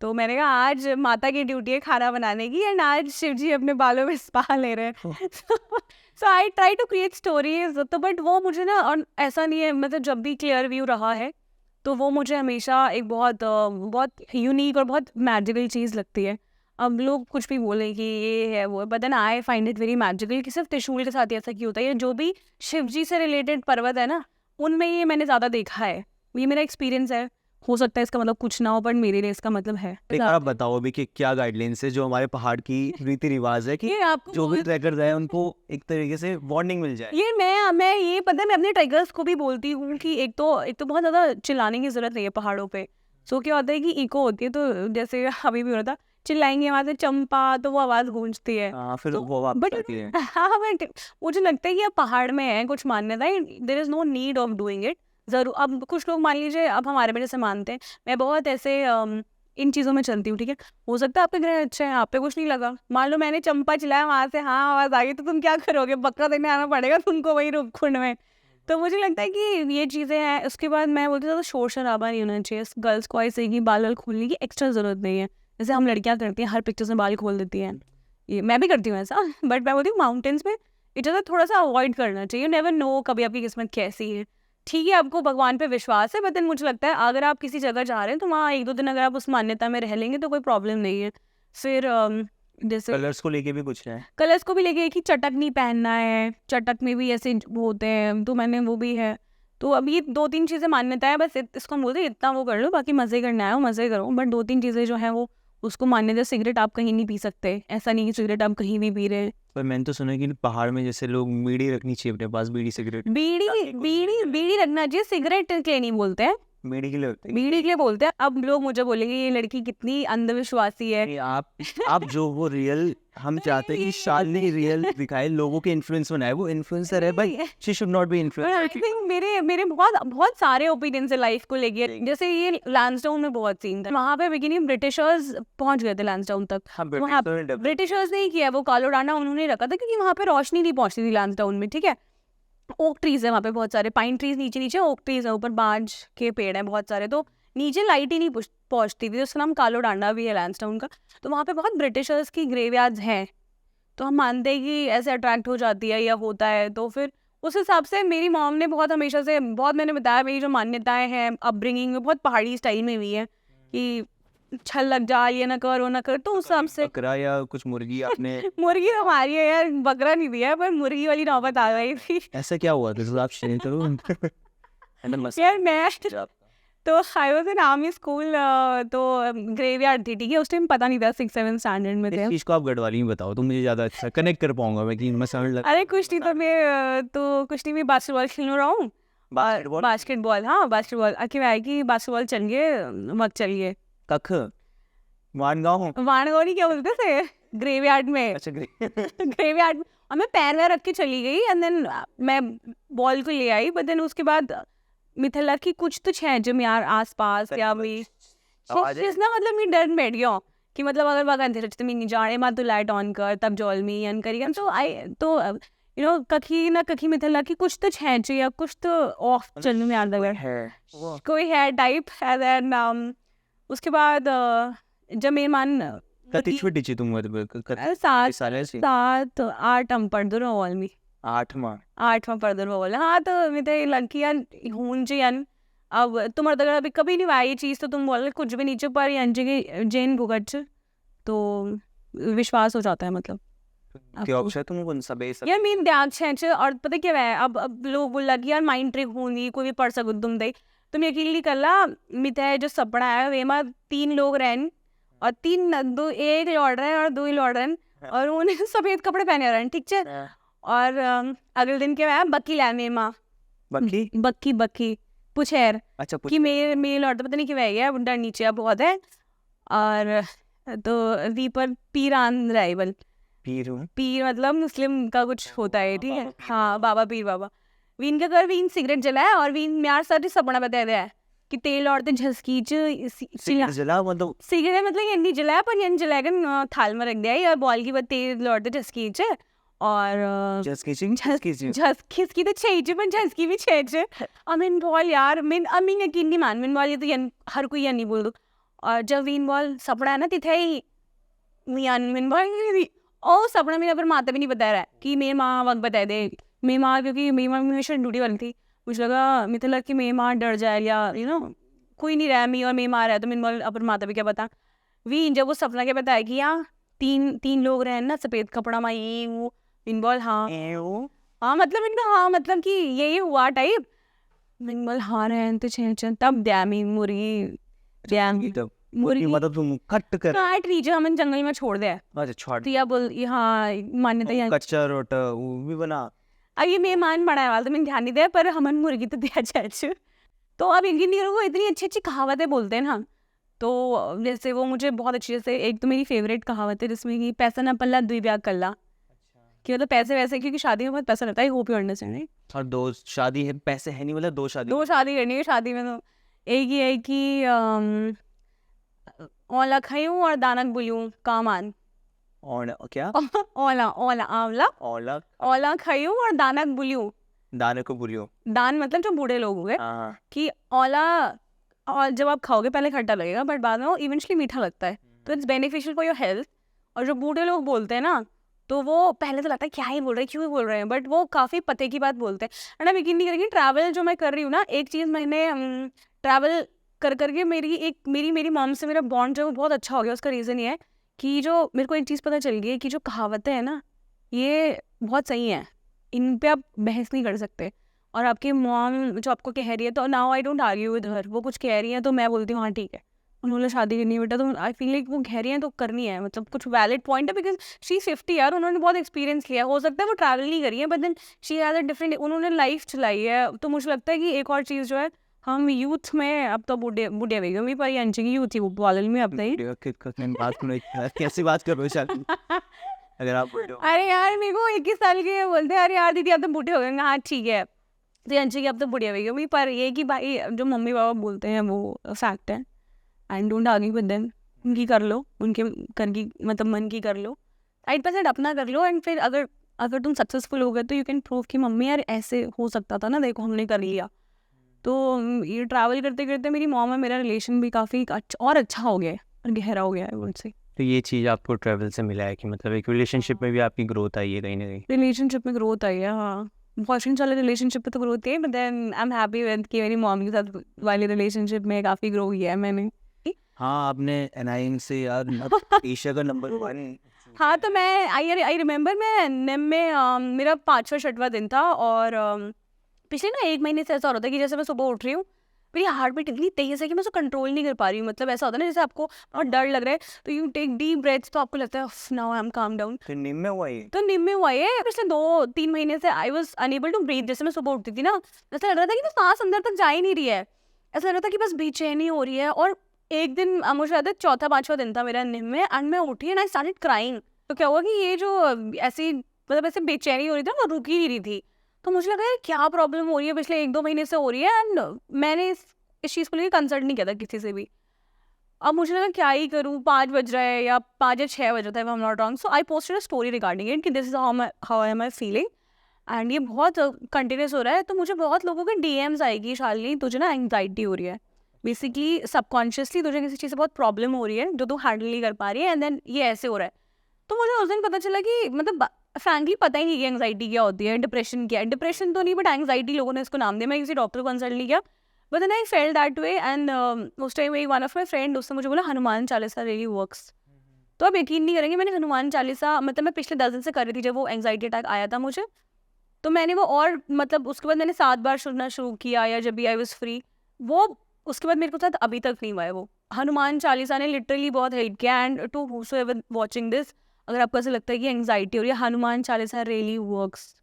तो मैंने कहा आज माता की ड्यूटी है खाना बनाने की एंड आज शिव जी अपने बालों में स्पा ले रहे हैं। So I try to create stories. तो बट वो मुझे ना, और ऐसा नहीं है मतलब जब भी क्लियर व्यू रहा है तो वो मुझे हमेशा एक बहुत यूनिक और बहुत मैजिकल चीज़ लगती है। अब लोग कुछ भी बोले कि ये है वो है, but then I find it very magical कि सिर्फ त्रिशूल के साथ ही ऐसा क्यों होता है। ये जो भी शिव जी से रिलेटेड पर्वत है ना, उनमें ये मैंने ज़्यादा देखा है। ये मेरा एक्सपीरियंस है। हो सकता है इसका मतलब कुछ ना हो, पर मेरे लिए इसका मतलब है। एक बार आप बताओ अभी कि क्या गाइडलाइंस है जो हमारे पहाड़ की रीति रिवाज है कि ये आपको जो भी ट्रैकर जाए उनको एक तरीके से वार्निंग मिल जाए। ये मैं ये पता है, मैं अपने ट्रैकर्स को भी बोलती हूँ कि एक तो बहुत ज़्यादा चिल्लाने की ज़रूरत नहीं है पहाड़ों पे। सो क्या होता है कि इको होती है, तो जैसे अभी भी हो रहा था, चिल्लाएंगे वहाँ से चंपा तो वो आवाज़ गूंजती है। हाँ, फिर तो वो वापस बट आती है। हाँ बट मुझे लगता है कि अब पहाड़ में है कुछ मान्यताएं, there is no need of doing it. ज़रूर अब कुछ लोग मान लीजिए अब हमारे में जैसे मानते हैं, मैं बहुत ऐसे इन चीज़ों में चलती हूँ, ठीक है। हो सकता है आपके ग्रह अच्छे हैं, आप पे कुछ नहीं लगा, मान लो मैंने चंपा चिल्लाया वहाँ से, हाँ आवाज़ आ गई, तो तुम क्या करोगे, बकरा देने आना पड़ेगा तुमको वही रूपकुंड में। तो मुझे लगता है कि ये चीज़ें हैं। उसके बाद मैं बोलती हूँ शोर शराबा नहीं होना चाहिए। गर्ल्स को ऐसे कि बाल वाल खोलने की एक्स्ट्रा ज़रूरत नहीं है, जैसे हम लड़कियाँ करती हैं, हर पिक्चर्स में बाल खोल देती हैं। ये मैं भी करती हूँ ऐसा, बट मैं बोलती हूँ माउंटेन्स में इतना थोड़ा सा अवॉइड करना चाहिए। यू नेवर नो कभी आपकी किस्मत कैसी है। ठीक है आपको भगवान पे विश्वास है, बट देन मुझे लगता है अगर आप किसी जगह जा रहे हैं तो वहाँ 1-2 दिन अगर आप उस मान्यता में रह लेंगे तो कोई प्रॉब्लम नहीं है। फिर जैसे कलर्स को लेके भी कुछ है। कलर्स को भी लेके कि चटक नहीं पहनना है, चटक में भी ऐसे वो होते हैं, तो मैंने वो भी है। तो अब ये 2-3 चीज़ें मान्यता है, बस इसको हम बोलते हैं इतना वो कर लो, बाकी मज़े करना है वो मज़े करो। बट 2-3 चीज़ें जो हैं वो उसको मान्यता। सिगरेट आप कहीं नहीं पी सकते, ऐसा नहीं कि सिगरेट आप कहीं भी पी रहे हैं। पर मैंने तो सुना है कि पहाड़ में जैसे लोग बीड़ी रखनी चाहिए अपने पास, बीड़ी सिगरेट। बीड़ी रखना चाहिए, सिगरेट के लिए नहीं बोलते हैं, बीड़ी के लिए होते हैं। बीड़ी के लिए बोलते हैं। अब लोग मुझे बोलेंगे ये लड़की कितनी अंधविश्वासी है। नहीं, आप जो वो रियल हम चाहते हैं कि शालिनी रियल दिखाए, लोगों के इन्फ्लुएंस बनाए, वो इन्फ्लुएंसर है but she should not be I influencer. Think मेरे बहुत सारे ओपिनियंस है लाइफ को लेके। जैसे ये लैंसडाउन में बहुत सीन था, वहाँ पे बिगिनिंग ब्रिटिशर्स पहुंच गए थे लैंसडाउन तक। हाँ, वहाँ ब्रिटिशर्स ने ही किया, वो कालो डांडा उन्होंने रखा था क्योंकि वहाँ पे रोशनी नहीं पहुंचती थी लैंसडाउन में, ठीक है। ओक ट्रीज है वहाँ पे बहुत सारे, पाइन ट्रीज नीचे नीचे ओक ट्रीज है, ऊपर बांज के पेड़ हैं बहुत सारे, तो नीचे लाइट ही नहीं पहुंचती थी। उसका नाम कालो डांडा भी है लैंसडाउन का। तो वहाँ पे बहुत ब्रिटिशर्स की ग्रेवयार्ड्स हैं, तो हम मानते हैं कि ऐसे अट्रैक्ट हो जाती है या होता है। तो फिर उस हिसाब से मेरी मॉम ने बहुत हमेशा से बहुत, मैंने बताया मेरी जो मान्यताएं हैं अपब्रिंगिंग में बहुत पहाड़ी स्टाइल में हुई है कि छल लग जा, ये ना कर वो ना कर। तो उस हिसाब से बकरा या कुछ मुर्गी आपने मुर्गी तो हमारी है यार, बकरा नहीं दिया है, पर मुर्गी वाली नौबत आ गई थी। ऐसा क्या हुआ था, आप शेयर करो। यार मैं तो I was in army school, तो ग्रेवयार्ड थी, ठीक है। उस टाइम पता नहीं था, 6-7 स्टैंडर्ड में थे। इस चीज को आप गढ़वाली में बताओ तो मुझे ज्यादा अच्छा कनेक्ट कर पाऊंगा मैं कि मैं समझ लग। अरे कुछ नहीं, तो कुछ नहीं, मैं बास्केटबॉल खेल रहा हूँ। बास्केटबॉल, हाँ बास्केटबॉल। आखिर में आएगी बास्केटबॉल चलिए, वक्त चलिए कख वानगांव। वाणगौरी क्या बोलते थे ग्रेवयार्ड में। अच्छा ग्रेवयार्ड में, और मैं पैर में रख के चली गई एंड देन मैं बॉल को ले आई, बट देन उसके बाद मिथिला की कुछ तो छह यार आसपास या भी ना, मतलब मैं डर बैठ गया कि मतलब अगर वह अंधेरा तो मैं नहीं जाने मत, तो लाइट ऑन कर तब जॉल मी अन करिए। तो यू नो कखी ना कखी मिथिला की कुछ तो छह या कुछ तो ऑफ चलने में याद है, कोई है टाइप है। देन उसके बाद जब मेरे मान कति छोटी ची तुम 7-8 हम पढ़दो हॉल में, 8वां पढ़दो हॉल। हाँ तो मैं तो लड़कियाँ हूँ जी अन, अब तुम अगर अभी कभी नहीं आई ये चीज़ तो तुम बोल कुछ भी नीचे पर जैन भुगत, तो विश्वास हो जाता है मतलब। ते अक्षय तुम कौन सा बेस यार मेन ध्यान छेंच और पता क्या है अब लोग बोला कि यार माइंड ट्रिक होनी कोई भी पढ़ सको तुम यकीन नहीं करला मिथे जो सपना है वेमा 3 लोग रहन और 1 लौट रहे और 2 लौट रहे और उन्हें सफेद कपड़े पहने रहन ठीक है और अगले दिन क्या है बक्की लाने माँ बक्की पुछेर अच्छा कि मेरे लौट पता नहीं क्या है बुढ़ा नीचे अब बहुत है और तो वी पर पीरान राइवल पीर मतलब मुस्लिम का कुछ होता है ठीक है हाँ बाबा पीर बाबा वीन का कर वीन सिगरेट जलाया और वीन म्यार सारी सपना बताया दिया है कि तेल और झसकी जला मतलब सिगरेट मतलब ये नहीं जलाया पर ये जलाकर थाल में रख दिया और बॉल की बात तेल और झसकी और झसकी तो छे पर झसकी भी छे अमीन बॉल यार अमीन यकीन नहीं मान मिन बॉल ये तो हर कोई नहीं बोल दो और जब वीन बॉल सपना है ना तिथे ही मिन बॉल ओ सपना मेरा पर माता भी नहीं बता रहा है कि मेरी माँ वक्त बताए दे मेरी माँ क्योंकि मेरी माँ हमेशा ड्यूटी वाली थी मुझे लगा मुझे लगा कि मेरी माँ डर जाए या कोई नहीं रहा मी और मेरी माँ रहा तो मेरी अपन माता भी क्या बता वीन जब वो सपना क्या बताया कि यहाँ तीन लोग रहे ना सफ़ेद कपड़ा में ये वो मिन बॉल हाँ मतलब इनका हाँ मतलब कि यही हुआ टाइप मिन बॉल हाँ रहे तो छे तब दैमी मुर्गी मुर्गी मतलब तुम काट लीजिए हम जंगल में छोड़ दे अच्छा छोड़ दिया बोल हाँ मान्यता यहाँ कच्चा रोटा वो भी बना अब ये मेहमान बनाने वाला तो मैंने ध्यान नहीं दिया पर हमन मुर्गी तो दिया जाए तो अब यकीन नहीं करो वो इतनी अच्छी अच्छी कहावतें बोलते हैं ना तो जैसे वो मुझे बहुत अच्छी जैसे एक तो मेरी फेवरेट कहावत है जिसमें कि पैसा ना पल्ला दुई ब्याह कल्ला कि मतलब पैसे वैसे क्योंकि शादी में बहुत पैसा लगता है होप यू अंडरस्टैंड और 2 शादी है पैसे है नहीं मतलब 2 शादी करनी है शादी में तो एक ही है कि ओला खायूं और दानक बुलियूं कामान और क्या ओला ओला खायूं और दानक बुलियूं दाने को बुलियो दान मतलब जो बूढ़े लोग हुए कि ओला और जब आप खाओगे पहले खट्टा लगेगा बट बाद में वो इवेंचुअली मीठा लगता है तो it's beneficial for your health और जो बूढ़े लोग बोलते हैं ना तो वो पहले तो लगता है क्या ही बोल रहे हैं क्यों ही बोल रहे हैं बट वो काफ़ी पते की बात बोलते हैं एंड अब यकीन नहीं करेंगे ट्रैवल जो मैं कर रही हूँ ना एक चीज़ मैंने ट्रैवल कर करके मेरी मॉम से मेरा बॉन्ड जो बहुत अच्छा हो गया उसका रीज़न ये है कि जो मेरे को एक चीज़ पता चल गई है कि जो कहावतें हैं ना ये बहुत सही हैं इन पे आप बहस नहीं कर सकते और आपकी मॉम जो आपको कह रही है तो now I don't argue with her वो कुछ कह रही है तो मैं बोलती हूँ हाँ ठीक है उन्होंने शादी करनी है बेटा तो आई फील लाइक वो कह रही हैं तो करनी है मतलब कुछ वैलिड पॉइंट है बिकॉज शी 50 यार उन्होंने बहुत एक्सपीरियंस लिया हो सकता है वो ट्रैवल नहीं करी है but then she has a different उन्होंने लाइफ चलाई है तो मुझे लगता है कि एक और चीज़ जो है हम यूथ में अब तो बुढ़े हो गए पर अंची की यूथ ही वाले में अब कैसी बात कर रहे हो अगर आप अरे यार मेरे को 21 साल के बोलते हैं अरे यार दीदी अब तो बूढ़े हो गए हाँ ठीक है तो अंची की अब तो बुढ़िया हो गई पर ये कि भाई जो मम्मी पापा बोलते हैं वो फैक्ट है and don't argue with them उनकी कर लो उनके कर की मतलब मन की कर लो 8% अपना कर लो एंड फिर अगर तुम सक्सेसफुल हो गए तो यू कैन प्रूव कि मम्मी यार ऐसे हो सकता था ना देखो हमने कर लिया तो ये ट्रैवल करते करते मेरी मॉम और मेरा रिलेशन भी काफ़ी अच्छा हो गया है और गहरा हो गया है उनसे तो ये चीज़ आपको ट्रैवल से मिला है कि मतलब एक रिलेशनशिप में भी आपकी ग्रोथ आई है कहीं ना कहीं रिलेशनशिप में ग्रोथ आई है हाँ बॉयफ्रेंड वाले रिलेशनशिप पे तो ग्रोथ है but then I am happy with कि मेरी मॉम के साथ वाली रिलेशनशिप में काफ़ी ग्रो किया है मैंने हाँ आपने NIM से यार एशिया का नंबर 1 हाँ तो मैं आई रिमेंबर मैं निम में मेरा 5वां 6वां दिन था और पिछले ना 1 महीने से ऐसा हो रहा था कि जैसे मैं सुबह उठ रही हूँ मेरी हार्ट बीट इतनी तेज है कि मैं उसको कंट्रोल नहीं कर पा रही हूँ मतलब ऐसा होता है ना जैसे आपको बहुत डर लग रहा है तो यू टेक डीप ब्रेथ्स तो आपको लगता है now I am calm down तो निम में हुआ ये तो निम में हुआ ये पिछले 2-3 महीने से I was unable to breathe जैसे मैं सुबह उठती थी ना ऐसा लग रहा था कि सांस अंदर तक जा ही नहीं रही है ऐसा लग रहा था कि बस बेचैनी हो रही है और एक दिन मुझे याद है 4था-5वां दिन था मेरा निम में एंड मैं उठी एंड आई स्टार्टेड क्राइंग तो क्या हुआ कि ये जो ऐसी मतलब ऐसे बेचैनी हो रही थी वो रुक ही नहीं रही थी तो मुझे लगा यार क्या प्रॉब्लम हो रही है पिछले 1-2 महीने से हो रही है एंड मैंने इस चीज़ को लेकर कंसल्ट नहीं किया था किसी से भी अब मुझे लगा क्या ही करूँ 5 बज रहा है या 5 या 6 बज रहा है I am not wrong so I posted a story regarding it कि this is how I am I feeling and ये बहुत कंटिन्यूस हो रहा है तो मुझे बहुत लोगों के DMs आएगी शालिनी तुझे ना एंग्जाइटी हो रही है बेसिकली सबकॉन्शियसली तुझे किसी चीज़ से बहुत प्रॉब्लम हो रही है जो तू हैंडल नहीं कर पा रही है एंड देन ये ऐसे हो रहा है तो मुझे उस दिन पता चला कि मतलब फ्रैंकली पता ही नहीं कि एंग्जाइटी क्या होती है डिप्रेशन क्या है डिप्रेशन तो नहीं बट एंग्जाइटी लोगों ने इसको नाम दिया मैं किसी डॉक्टर को कंसल्ट नहीं किया but then I felt that way and उस time one of my friend उसने मुझे बोला हनुमान चालीसा रियली वर्क्स तो आप यकीन नहीं करेंगे, मैंने हनुमान चालीसा मतलब मैं पिछले 10 दिन से कर रही थी जब वो एंग्जाइटी अटैक आया था मुझे। तो मैंने वो और मतलब उसके बाद मैंने 7 बार सुनना शुरू किया, या जब भी आई वाज़ फ्री, वो उसके बाद मेरे को साथ अभी तक नहीं हुआ है वो। हनुमान चालीसा ने लिटरली बहुत हेल्प किया। And to whosoever watching this, अगर आपको ऐसा लगता है कि एंग्जाइटी हो रही है, हनुमान चालीसा रियली वर्क्स।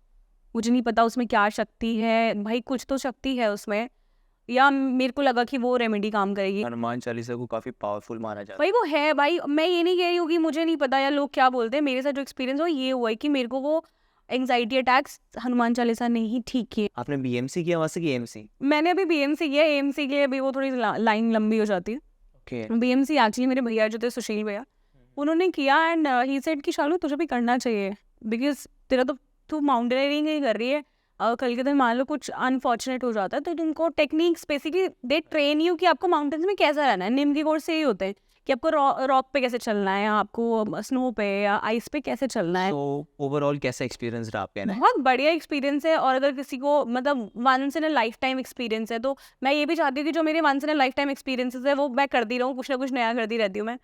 मुझे नहीं पता उसमें क्या शक्ति है भाई, कुछ तो शक्ति है उसमें, या मेरे को लगा कि वो रेमेडी काम करेगी। हनुमान चालीसा को काफ़ी पावरफुल माना जाता भाई वो है भाई, मैं ये नहीं कह रही हूँ कि मुझे नहीं पता या लोग क्या बोलते हैं, मेरे साथ जो एक्सपीरियंस हो ये हुआ है कि मेरे को वो एंग्जाइटी अटैक्स हनुमान चालीसा ने ही ठीक किए। है। आपने बीएमसी किया वहाँ से कि एमसी? मैंने अभी बीएमसी किया, एएमसी के लिए अभी वो थोड़ी लाइन लंबी हो जाती है। ओके। बीएमसी एक्चुअली मेरे भैया जो थे सुशील भैया, उन्होंने किया एंड ही सेड कि शालू तुझे भी करना चाहिए, बिकॉज तेरा तो तू माउंटेनियरिंग ही कर रही है, कल के दिन मान लो कुछ अनफॉर्चुनेट हो जाता है तो तुमको techniques basically they train you कि आपको माउंटेन्स में कैसा रहना है। निम के कोर्स से ही होते हैं कि आपको रॉक पे कैसे चलना है, या आपको स्नो पे या आइस पे कैसे चलना है। तो ओवरऑल कैसा एक्सपीरियंस रहा आपका? बहुत बढ़िया एक्सपीरियंस है, और अगर किसी को मतलब once in a lifetime experience है तो मैं ये भी चाहती हूँ कि जो मेरे once in a lifetime experiences है वो मैं करती रहूँ, कुछ ना कुछ नया करती रहती हूँ मैं।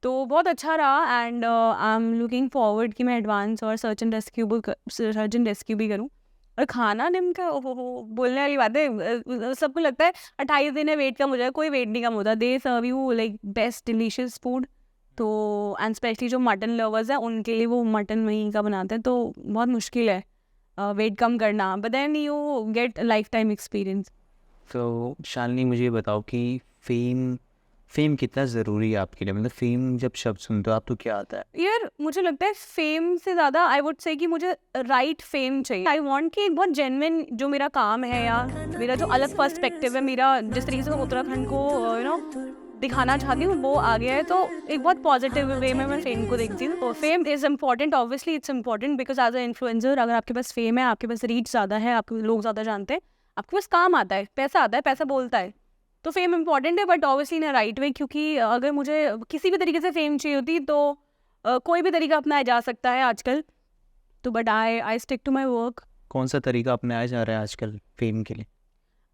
तो बहुत अच्छा रहा and I am looking forward कि मैं एडवांस और सर्च एंड रेस्क्यू भी करूँ। और खाना निम का ओहो बोलने वाली बात है, सबको लगता है 28 दिन है वेट कम हो जाए, कोई वेट नहीं कम होता। They serve you like best delicious food. तो एंड स्पेशली जो मटन लवर्स हैं उनके लिए वो मटन वहीं का बनाते हैं, तो बहुत मुश्किल है वेट कम करना, but then you get lifetime experience. तो शालिनी मुझे ये बताओ कि फेम कितना ज़रूरी है आपके लिए? मतलब फेम जब शब्द सुनते हो आप तो क्या आता है? यार मुझे लगता है फेम से ज़्यादा आई वुड से कि मुझे राइट फेम चाहिए। आई वांट कि एक बहुत जेन्युइन जो मेरा काम है या मेरा जो अलग पर्सपेक्टिव है, मेरा जिस तरीके से मैं उत्तराखंड को दिखाना चाहती हूँ वो आ गया है, तो एक बहुत पॉजिटिव वे में मैं फेम को देखती हूँ। Fame is important, obviously it's important because as a influencer अगर आपके पास फेम है, आपके पास रीच ज़्यादा है, आपको लोग ज़्यादा जानते हैं, आपके पास काम आता है, पैसा बोलता है, तो फेम इम्पॉर्टेंट है, but obviously in a right way. क्योंकि अगर मुझे किसी भी तरीके से फेम चाहिए होती तो कोई भी तरीका अपनाया जा सकता है आजकल, तो but I stick to my work. कौन सा तरीका अपनाया जा रहा है आजकल फेम के लिए?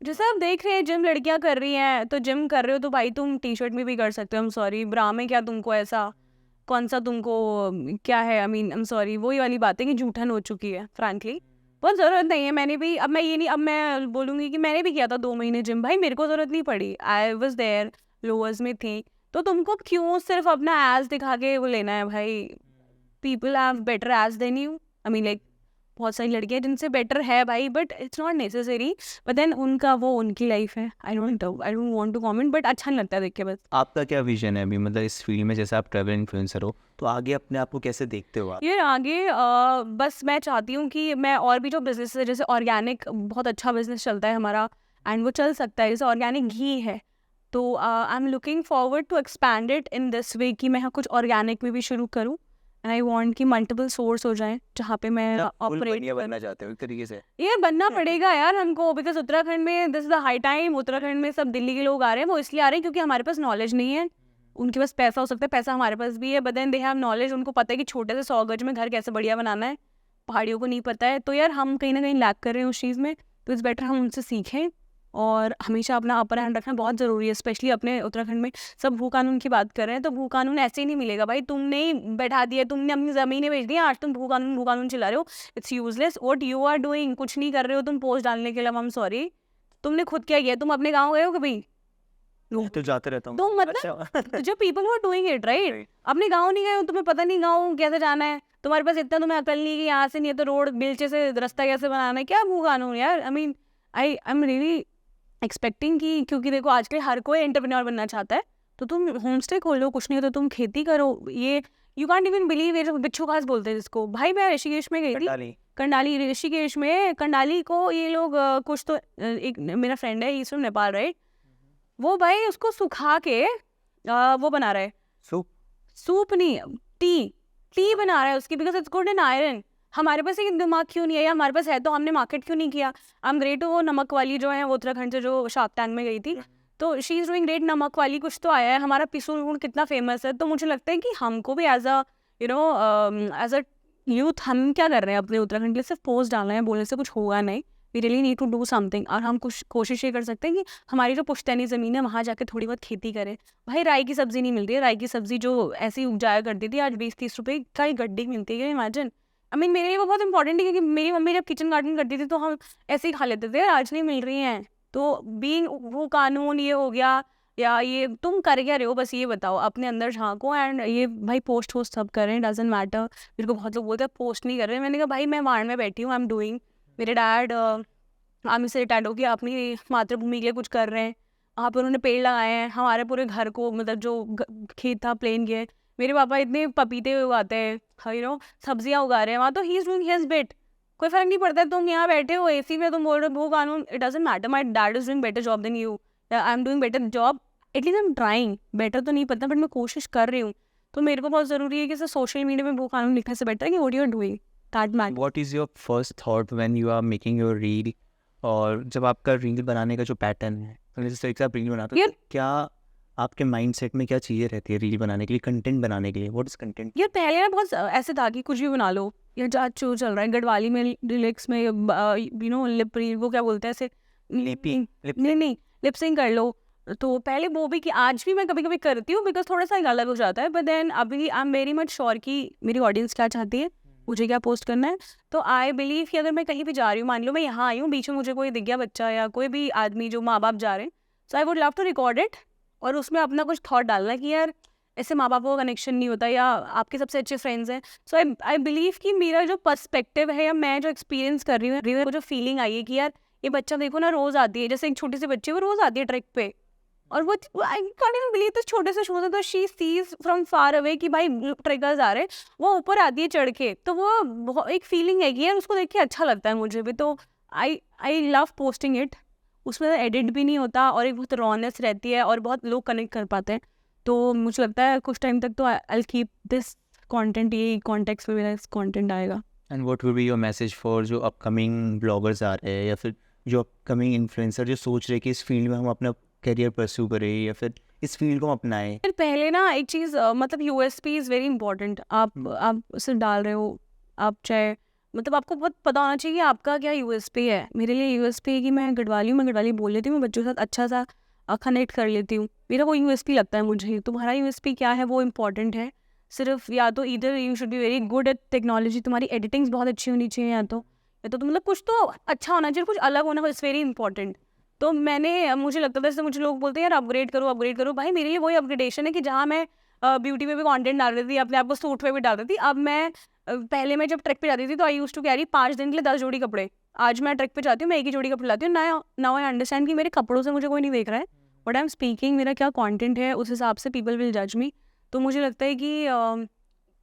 जैसे आप देख रहे हैं जिम लड़कियां कर रही हैं, तो जिम कर रहे हो तो भाई तुम टी शर्ट में भी कर सकते हो। आई एम सॉरी, ब्रा में क्या तुमको ऐसा कौन सा तुमको क्या है, I mean I am sorry, वही वाली बात है कि जूठन हो चुकी है फ्रैंकली, बहुत ज़रूरत नहीं है। मैंने भी, अब मैं ये नहीं, अब मैं बोलूँगी कि मैंने भी किया था 2 महीने जिम, भाई मेरे को ज़रूरत नहीं पड़ी, आई वॉज देयर, लोअर्स में थी, तो तुमको क्यों सिर्फ अपना एज दिखा के वो लेना है भाई? People have better age than you, I mean like बहुत सारी लड़कियां जिनसे बेटर है भाई, but it's not necessary, but then उनका वो उनकी लाइफ है। I don't want to comment, but अच्छा नहीं लगता है देख के बस। आपका क्या विजन है अभी, मतलब इस फील्ड में? जैसे आप ट्रैवल इन्फ्लुएंसर हो तो आगे अपने आप को कैसे देखते हो आप? ये आगे बस मैं चाहती हूँ कि मैं और भी जो बिजनेस है, जैसे ऑर्गेनिक बहुत अच्छा बिजनेस चलता है हमारा एंड वो चल सकता है, जैसे ऑर्गेनिक घी है, तो I am looking forward to expand it in this way कि मैं कुछ ऑर्गेनिक में भी शुरू करूँ, एंड आई वांट कि मल्टीपल सोर्स हो जाएं जहाँ पे मैं ऑपरेट बनना चाहते हो एक तरीके से? ये बनना पड़ेगा यार हमको, बिकॉज उत्तराखंड में this is the high time. Uttarakhand में सब दिल्ली के लोग आ रहे हैं, वो इसलिए आ रहे हैं क्योंकि हमारे पास नॉलेज नहीं है, उनके पास पैसा हो सकता है, पैसा हमारे पास भी है, but then they have knowledge, उनको पता है कि छोटे से 100 गज में घर कैसे बढ़िया बनाना है, पहाड़ियों को नहीं पता है। तो यार हम कहीं ना कहीं लैक कर रहे हैं उस चीज़ में, तो इट्स बेटर हम उनसे सीखें, और हमेशा अपना अपर हैंड रखना बहुत ज़रूरी है, स्पेशली अपने उत्तराखंड में। सब भू कानून की बात कर रहे हैं, तो भू कानून ऐसे ही नहीं मिलेगा भाई, तुमने ही बैठा दिया, तुमने अपनी ज़मीनें बेच दी, आज तुम भू कानून चिल्ला रहे हो, it's useless. What you are doing, कुछ नहीं कर रहे हो तुम पोस्ट डालने के लिए, आई एम सॉरी, तुमने खुद क्या किया? तुम अपने गाँव गए हो कभी? मैं तो जाते रहता हूँ। तो मतलब जो people who are doing it right, अपने गाँव नहीं गए हो, तुम्हें पता नहीं गाँव कैसे जाना है, तुम्हारे पास इतना तुम्हें अकल नहीं कि यहाँ से नहीं है तो रोड बिलचे से रास्ता कैसे बनाना है, क्या भू कानून यार? I mean I am really expecting कि, क्योंकि देखो आजकल हर कोई एंटरप्रेन्योर बनना चाहता है, तो तुम होम स्टे खोलो, कुछ नहीं तो तुम खेती करो। ये यू कांट इवन बिलीव, ये जो बिच्छू घास बोलते हैं जिसको, भाई मैं ऋषिकेश में गई थी, कंडाली ऋषिकेश में, कंडाली को ये लोग कुछ तो एक मेरा फ्रेंड है, इस नेपाल राइट, वो भाई उसको सुखा के वो बना रहा है, सूप नहीं, टी बना रहा है उसकी, because it's good in iron. हमारे पास ये दिमाग क्यों नहीं है, या हमारे पास है तो हमने मार्केट क्यों नहीं किया? I am great. वो नमक वाली जो है वो उत्तराखंड से जो शार्क टैंक में गई थी, तो शी इज़ डूइंग ग्रेट, नमक वाली कुछ तो आया है। हमारा पिसूल गुड़ कितना फेमस है, तो मुझे लगता है कि हमको भी as a as a youth हम क्या कर रहे हैं अपने उत्तराखंड के लिए, सिर्फ पोस्ट डालना है, बोलने से कुछ होगा नहीं, we really need to do something. और हम कुछ कोशिश ये कर सकते हैं कि हमारी जो पुश्तैनी ज़मीन है वहाँ जाके थोड़ी बहुत खेती करें। भाई राई की सब्ज़ी नहीं मिल रही है, राई की सब्ज़ी जो ऐसी उपजाया करती थी आज 20-30 रुपए की गड्डी मिलती है, इमेजिन। आई मीन मेरे लिए वो बहुत इंपॉर्टेंट है, क्योंकि मेरी मम्मी जब किचन गार्डन करती थी तो हम ऐसे ही खा लेते थे, आज नहीं मिल रही हैं। तो बीइंग वो कानून ये हो गया, या ये तुम कर क्या रहे हो, बस ये बताओ, अपने अंदर झांको। एंड ये भाई पोस्ट वोस्ट सब करें, डजेंट मैटर। मेरे को बहुत लोग बोलते हैं पोस्ट नहीं कर रहे, मैंने कहा भाई मैं वार्ड में बैठी हूँ, आई एम डूइंग। मेरे डैड आर्मी से रिटायर्ड हो गया, अपनी मातृभूमि के लिए कुछ कर रहे हैं। वहाँ पर उन्होंने पेड़ लगाए हैं, हमारे पूरे घर को मतलब जो खेत था प्लेन के, मेरे पापा इतने पपीते उगाते हैं, यू नो, सब्जियाँ उगा रहे हैं वहाँ, तो he is doing his bit. कोई फर्क नहीं पड़ता है, तुम यहाँ बैठे हो एसी में, तुम बोल रहे हो वो कानून, it doesn't matter, my dad is doing better job than you, I am doing better job, at least I am trying. Better तो नहीं पता बट मैं कोशिश कर रही हूँ। तो मेरे को बहुत ज़रूरी है कि सोशल मीडिया में वो कानून लिखने से बेटर है कि what you are doing, that matter. What is your first thought when you are making your reel? और जब आपका रील बनाने का जो पैटर्न है, तो जैसे एक आप रील बनाते हो यार- तो क्या आपके माइंडसेट में क्या चीज़ें रहती है रील बनाने के लिए, कंटेंट बनाने के लिए? What is content? यार पहले ना बहुत ऐसे था कि कुछ भी बना लो, या आज जो चल रहा है गढ़वाली में लिरिक्स में, यू नो लिप वो क्या बोलते हैं ऐसे, लिपिंग नहीं लिपसिंग कर लो। तो पहले वो भी, कि आज भी मैं कभी कभी करती हूँ, बिकॉज थोड़ा सा अलग हो जाता है। बट देन अभी I am very much sure कि मेरी ऑडियंस क्या चाहती है, मुझे क्या पोस्ट करना है। तो आई बिलीव कि अगर मैं कहीं भी जा रही हूँ, मान लो मैं यहाँ आई हूँ, बीच में मुझे कोई दिख गया बच्चा या कोई भी आदमी जो माँ बाप जा रहे हैं, so I would love to record it, और उसमें अपना कुछ थॉट डालना कि यार ऐसे माँ बाप का कनेक्शन नहीं होता, या आपके सबसे अच्छे फ्रेंड्स हैं। सो आई बिलीव कि मेरा जो पर्सपेक्टिव है, या मैं जो एक्सपीरियंस कर रही हूँ, वो जो फीलिंग आई है कि यार ये बच्चा देखो ना रोज आती है, जैसे एक छोटी सी बच्ची वो रोज आती है ट्रैक पे, और वो आई कांट इवन बिलीव, तो छोटे से शो तो she sees from far away कि भाई ट्रेकर्स आ रहे हैं, वो ऊपर आती है चढ़ के, तो वो एक फीलिंग है कि यार उसको देख के अच्छा लगता है मुझे भी। तो आई लव पोस्टिंग इट, उसमें एडिट भी नहीं होता, और एक बहुत रॉनेस रहती है, और बहुत लोग कनेक्ट कर पाते हैं। तो मुझे लगता है कुछ टाइम तक तो आई कीप दिस कंटेंट, ये कॉन्टेक्स्ट में मेरा कंटेंट आएगा। And what will be your message for जो अपकमिंग ब्लॉगर्स आ रहे हैं, या फिर जो अपकमिंग इन्फ्लुएंसर जो सोच रहे हैं कि इस फील्ड में हम अपना करियर परस्यू करें, या फिर इस फील्ड को हम अपनाएं? फिर पहले ना एक चीज़, मतलब यूएसपी इज़ वेरी इंपॉर्टेंट। आप सिर्फ डाल रहे हो, आप चाहे मतलब आपको बहुत पता होना चाहिए कि आपका क्या यूएसपी है। मेरे लिए यूएसपी है कि मैं गढ़वाली हूँ, मैं गढ़वाली बोल लेती हूँ, मैं बच्चों के साथ अच्छा सा कनेक्ट कर लेती हूँ, मेरा वो यूएसपी लगता है मुझे। तुम्हारा यूएसपी क्या है वो इम्पॉर्टेंट है। सिर्फ या तो इधर you should be very good at technology, तुम्हारी एडिटिंग्स बहुत अच्छी होनी चाहिए, या तो मतलब कुछ तो अच्छा होना चाहिए, कुछ अलग होना, इट्स वेरी इंपॉर्टेंट। तो मुझे लगता था, जैसे मुझे लोग बोलते हैं यार अपग्रेड करो, भाई मेरे लिए वही अपग्रेडेशन है कि जहाँ मैं ब्यूटी में भी कंटेंट डाल रही थी, अपने आप को सूट में भी डाल रही थी। अब मैं पहले मैं जब ट्रैक पे जाती थी तो आई यूज टू कैरी 5 दिन के लिए 10 जोड़ी कपड़े। आज मैं ट्रैक पे जाती हूँ, मैं एक ही जोड़ी कपड़े लाती हूँ। नाउ आई अंडरस्टैंड कि मेरे कपड़ों से मुझे कोई नहीं देख रहा है, बट आई एम स्पीकिंग, मेरा क्या कॉन्टेंट है, उस हिसाब से पीपल विल जज मी। तो मुझे लगता है कि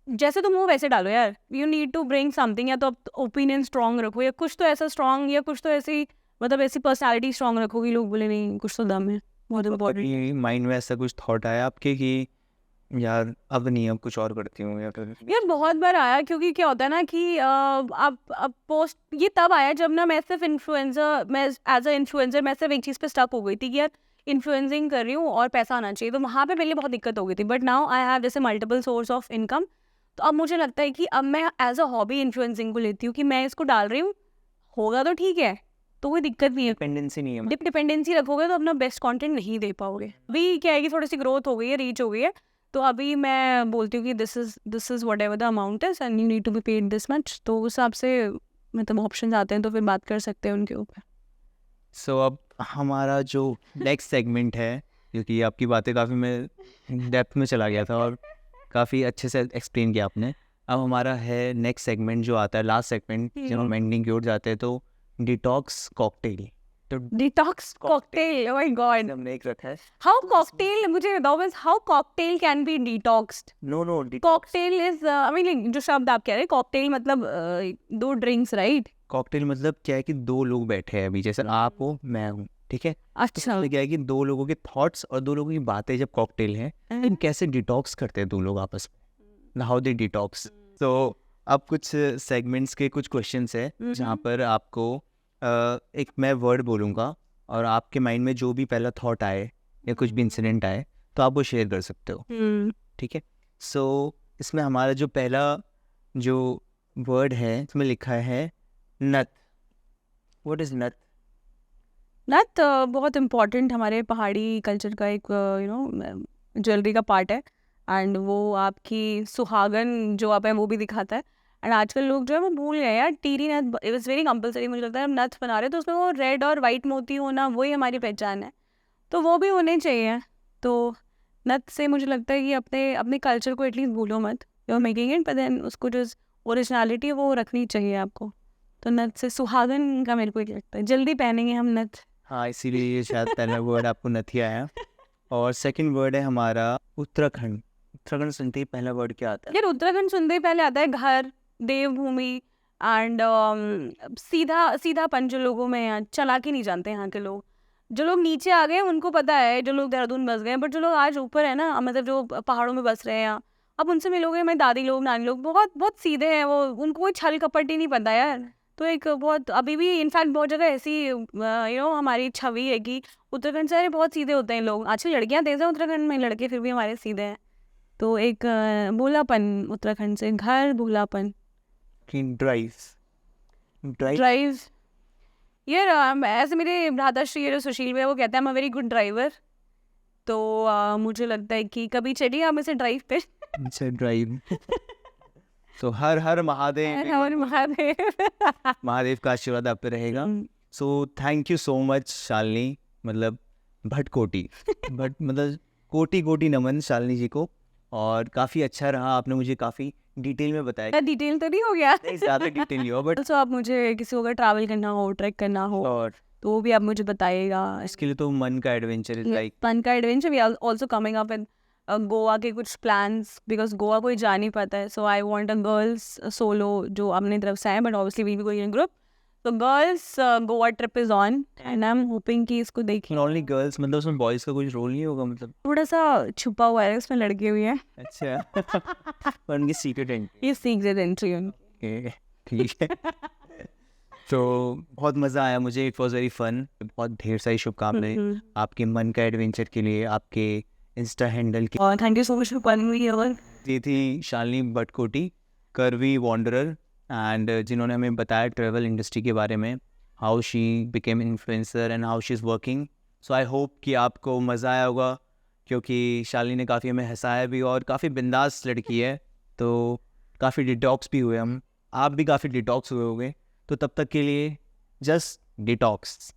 जैसे तुम हो वैसे डालो यार, you need to bring something, या तो ओपिनियन स्ट्रॉन्ग रखो, या कुछ तो ऐसा स्ट्रॉन्ग, या कुछ तो ऐसी मतलब ऐसी पर्सनालिटी स्ट्रॉन्ग रखो कि लोग बोले नहीं कुछ तो दम है, बहुत इम्पोर्टेंट। कभी माइंड में ऐसा कुछ थॉट आया आपके कि यार अब नहीं, अब कुछ और करती हूँ, या फिर? यार बहुत बार आया, क्योंकि क्या होता है ना कि अब पोस्ट ये तब आया जब ना मैं सिर्फ इन्फ्लुएंसर, मैं एज अ इन्फ्लुएंसर मैं सिर्फ एक चीज़ पे स्टक हो गई थी कि यार इन्फ्लुएंसिंग कर रही हूँ और पैसा आना चाहिए, तो वहाँ पे मेरे लिए बहुत दिक्कत हो गई थी। बट नाउ आई हैव जैसे मल्टीपल सोर्स ऑफ इनकम, तो अब मुझे लगता है कि अब मैं एज अ हॉबी इन्फ्लुएंसिंग को लेती हूँ, कि मैं इसको डाल रही हूँ, होगा तो ठीक है, तो कोई दिक्कत नहीं है। डिपेंडेंसी नहीं है। डिपेंडेंसी रखोगे तो अपना बेस्ट कंटेंट नहीं दे पाओगे। अभी क्या है कि थोड़ी सी ग्रोथ हो गई है, रीच हो गई है, तो अभी मैं बोलती हूँ कि this is whatever the amount is and you need to be paid this much. तो उस हिसाब से मतलब ऑप्शंस आते हैं, तो फिर बात कर सकते हैं उनके ऊपर। सो अब हमारा जो नेक्स्ट सेगमेंट है, क्योंकि आपकी बातें काफ़ी मैं डेप्थ में चला गया था और काफ़ी अच्छे से एक्सप्लेन किया आपने। अब हमारा है नेक्स्ट सेगमेंट जो आता है, लास्ट सेगमेंट, जब हम एंडिंग की ओर जाते हैं, तो डिटॉक्स कॉकटेल। तो detox cocktail, oh my god, हमने एक रखा है। हाउ कॉकटेल, मुझे बताओ बस, how cocktail can be detoxed? No cocktail is I mean जो शब्द आप कह रहे हैं कॉकटेल मतलब 2 ड्रिंक्स, राइट? कॉकटेल मतलब क्या है कि 2 लोग बैठे हैं अभी, जैसे आप हो मैं हूँ, ठीक है? तो अच्छा, उसमें क्या है कि 2 लोगों के थॉट्स और 2 लोगों की बातें जब कॉकटेल है, तो कैसे डिटॉक्स करते हैं 2 लोग आपस में, हाउ दे डिटॉक्स। तो अब कुछ सेगमेंट्स के कुछ क्वेश्चंस है जहाँ पर आपको एक मैं वर्ड बोलूँगा और आपके माइंड में जो भी पहला थॉट आए या कुछ भी इंसिडेंट आए तो आप वो शेयर कर सकते हो, ठीक है? सो इसमें हमारा जो पहला जो वर्ड है इसमें लिखा है नथ। व्हाट इज नथ? नथ बहुत इम्पॉर्टेंट हमारे पहाड़ी कल्चर का एक ज्वेलरी का पार्ट है। एंड वो आपकी सुहागन जो आप है वो भी दिखाता है। एंड आजकल लोग जो है वो भूल गए यार, टीरी नथ इट वाज वेरी कंपलसरी। मुझे लगता है हम नथ बना रहे हैं तो उसमें वो रेड और वाइट मोती होना वही हमारी पहचान है, तो वो भी होने चाहिए। तो नथ से मुझे लगता है कि अपने अपने कल्चर को एटलीस्ट भूलो मत, यू आर मेकिंग इट, पर देन उसको जो ओरिजिनलिटी है वो रखनी चाहिए आपको। तो नथ से सुहागन का मेरे को एक लगता है, जल्दी पहनेंगे हम नथ। हाँ, इसीलिए ये शायद पहला वर्ड आपको नथी आया। और सेकंड वर्ड है हमारा उत्तराखंड। उत्तराखंड सुनते ही पहला वर्ड क्या आता है? यार उत्तराखंड सुनते ही पहले आता है घर, देवभूमि एंड सीधा सीधापन जो लोगों में है, चालाकी नहीं जानते यहाँ के लोग। जो लोग नीचे आ गए उनको पता है, जो लोग देहरादून बस गए, बट जो लोग आज ऊपर है ना, मतलब जो पहाड़ों में बस रहे हैं, अब उनसे मिलोगे, मेरे दादी लोग नानी लोग बहुत बहुत सीधे हैं वो, उनको कोई छल कपट ही नहीं पता यार। तो एक बहुत अभी भी इनफैक्ट बहुत जगह ऐसी हमारी छवि है कि उत्तराखंड से अरे बहुत सीधे होते हैं लोग। आजकल लड़कियां तेज हैं उत्तराखंड में, लड़के फिर भी हमारे सीधे हैं। तो एक भोलापन उत्तराखंड से, घर भोलापन। कि ड्राइव। ड्राइव ड्राइव यार ऐसे मेरे भ्राताश्री है जो सुशील है वो कहते हैं I am a very good driver. तो मुझे लगता है कि कभी चलिए आप इसे ड्राइव पे। अच्छा, ड्राइव। तो हर हर महादेव, हमारे महादेव। महादेव का आशीर्वाद आप पे रहेगा। So thank you so much Shalini, मतलब भटकोटी बट मतलब कोटि कोटि नमन शालिनी जी को। और काफ़ी अच्छा रहा, आपने मुझे काफ़ी डिटेल में बताया। डिटेल तो नहीं हो गया? नहीं, ज़्यादा डिटेल नहीं हुआ बट तो आप मुझे किसी को अगर ट्रैवल करना हो, ट्रैक करना हो, और तो वो भी आप मुझे बताइएगा। इसके लिए तो मन का एडवेंचर इज लाइक फन का adventure we are also coming up with Goa के कुछ प्लान्स, बिकॉज गोवा कोई जा नहीं पाता है। So I want a girls solo जो अपनी तरफ से आए, but obviously we will be going in group. तो girls Goa trip is on and I am hoping कि इसको देखिए। ओनली गर्ल्स, मतलब उसमें बॉयज़ का कुछ रोल नहीं होगा मतलब? थोड़ा सा छुपा हुआ है, इसमें लड़के हुए हैं। अच्छा। पर उनकी सीक्रेट एंट्री। ये सीक्रेट एंट्री उनकी। ठीक है। तो बहुत मज़ा आया मुझे, इट वॉज वेरी फन। बहुत ढेर सारी शुभकामनाएं आपके मन का एडवेंचर के लिए, आपके इंस्टा हैंडल के। और thank you so much for calling me here. ये थी शालिनी भटकोटी, कर्वी वॉन्डरर, एंड जिन्होंने हमें बताया ट्रैवल इंडस्ट्री के बारे में, how she became influencer and how she is working. So I hope कि आपको मज़ा आया होगा, क्योंकि शालिनी ने काफ़ी हमें हंसाया भी और काफ़ी बिंदास लड़की है। तो काफ़ी डिटॉक्स भी हुए हम, आप भी काफ़ी डिटॉक्स हुए होंगे। तो तब तक के लिए जस्ट डिटॉक्स।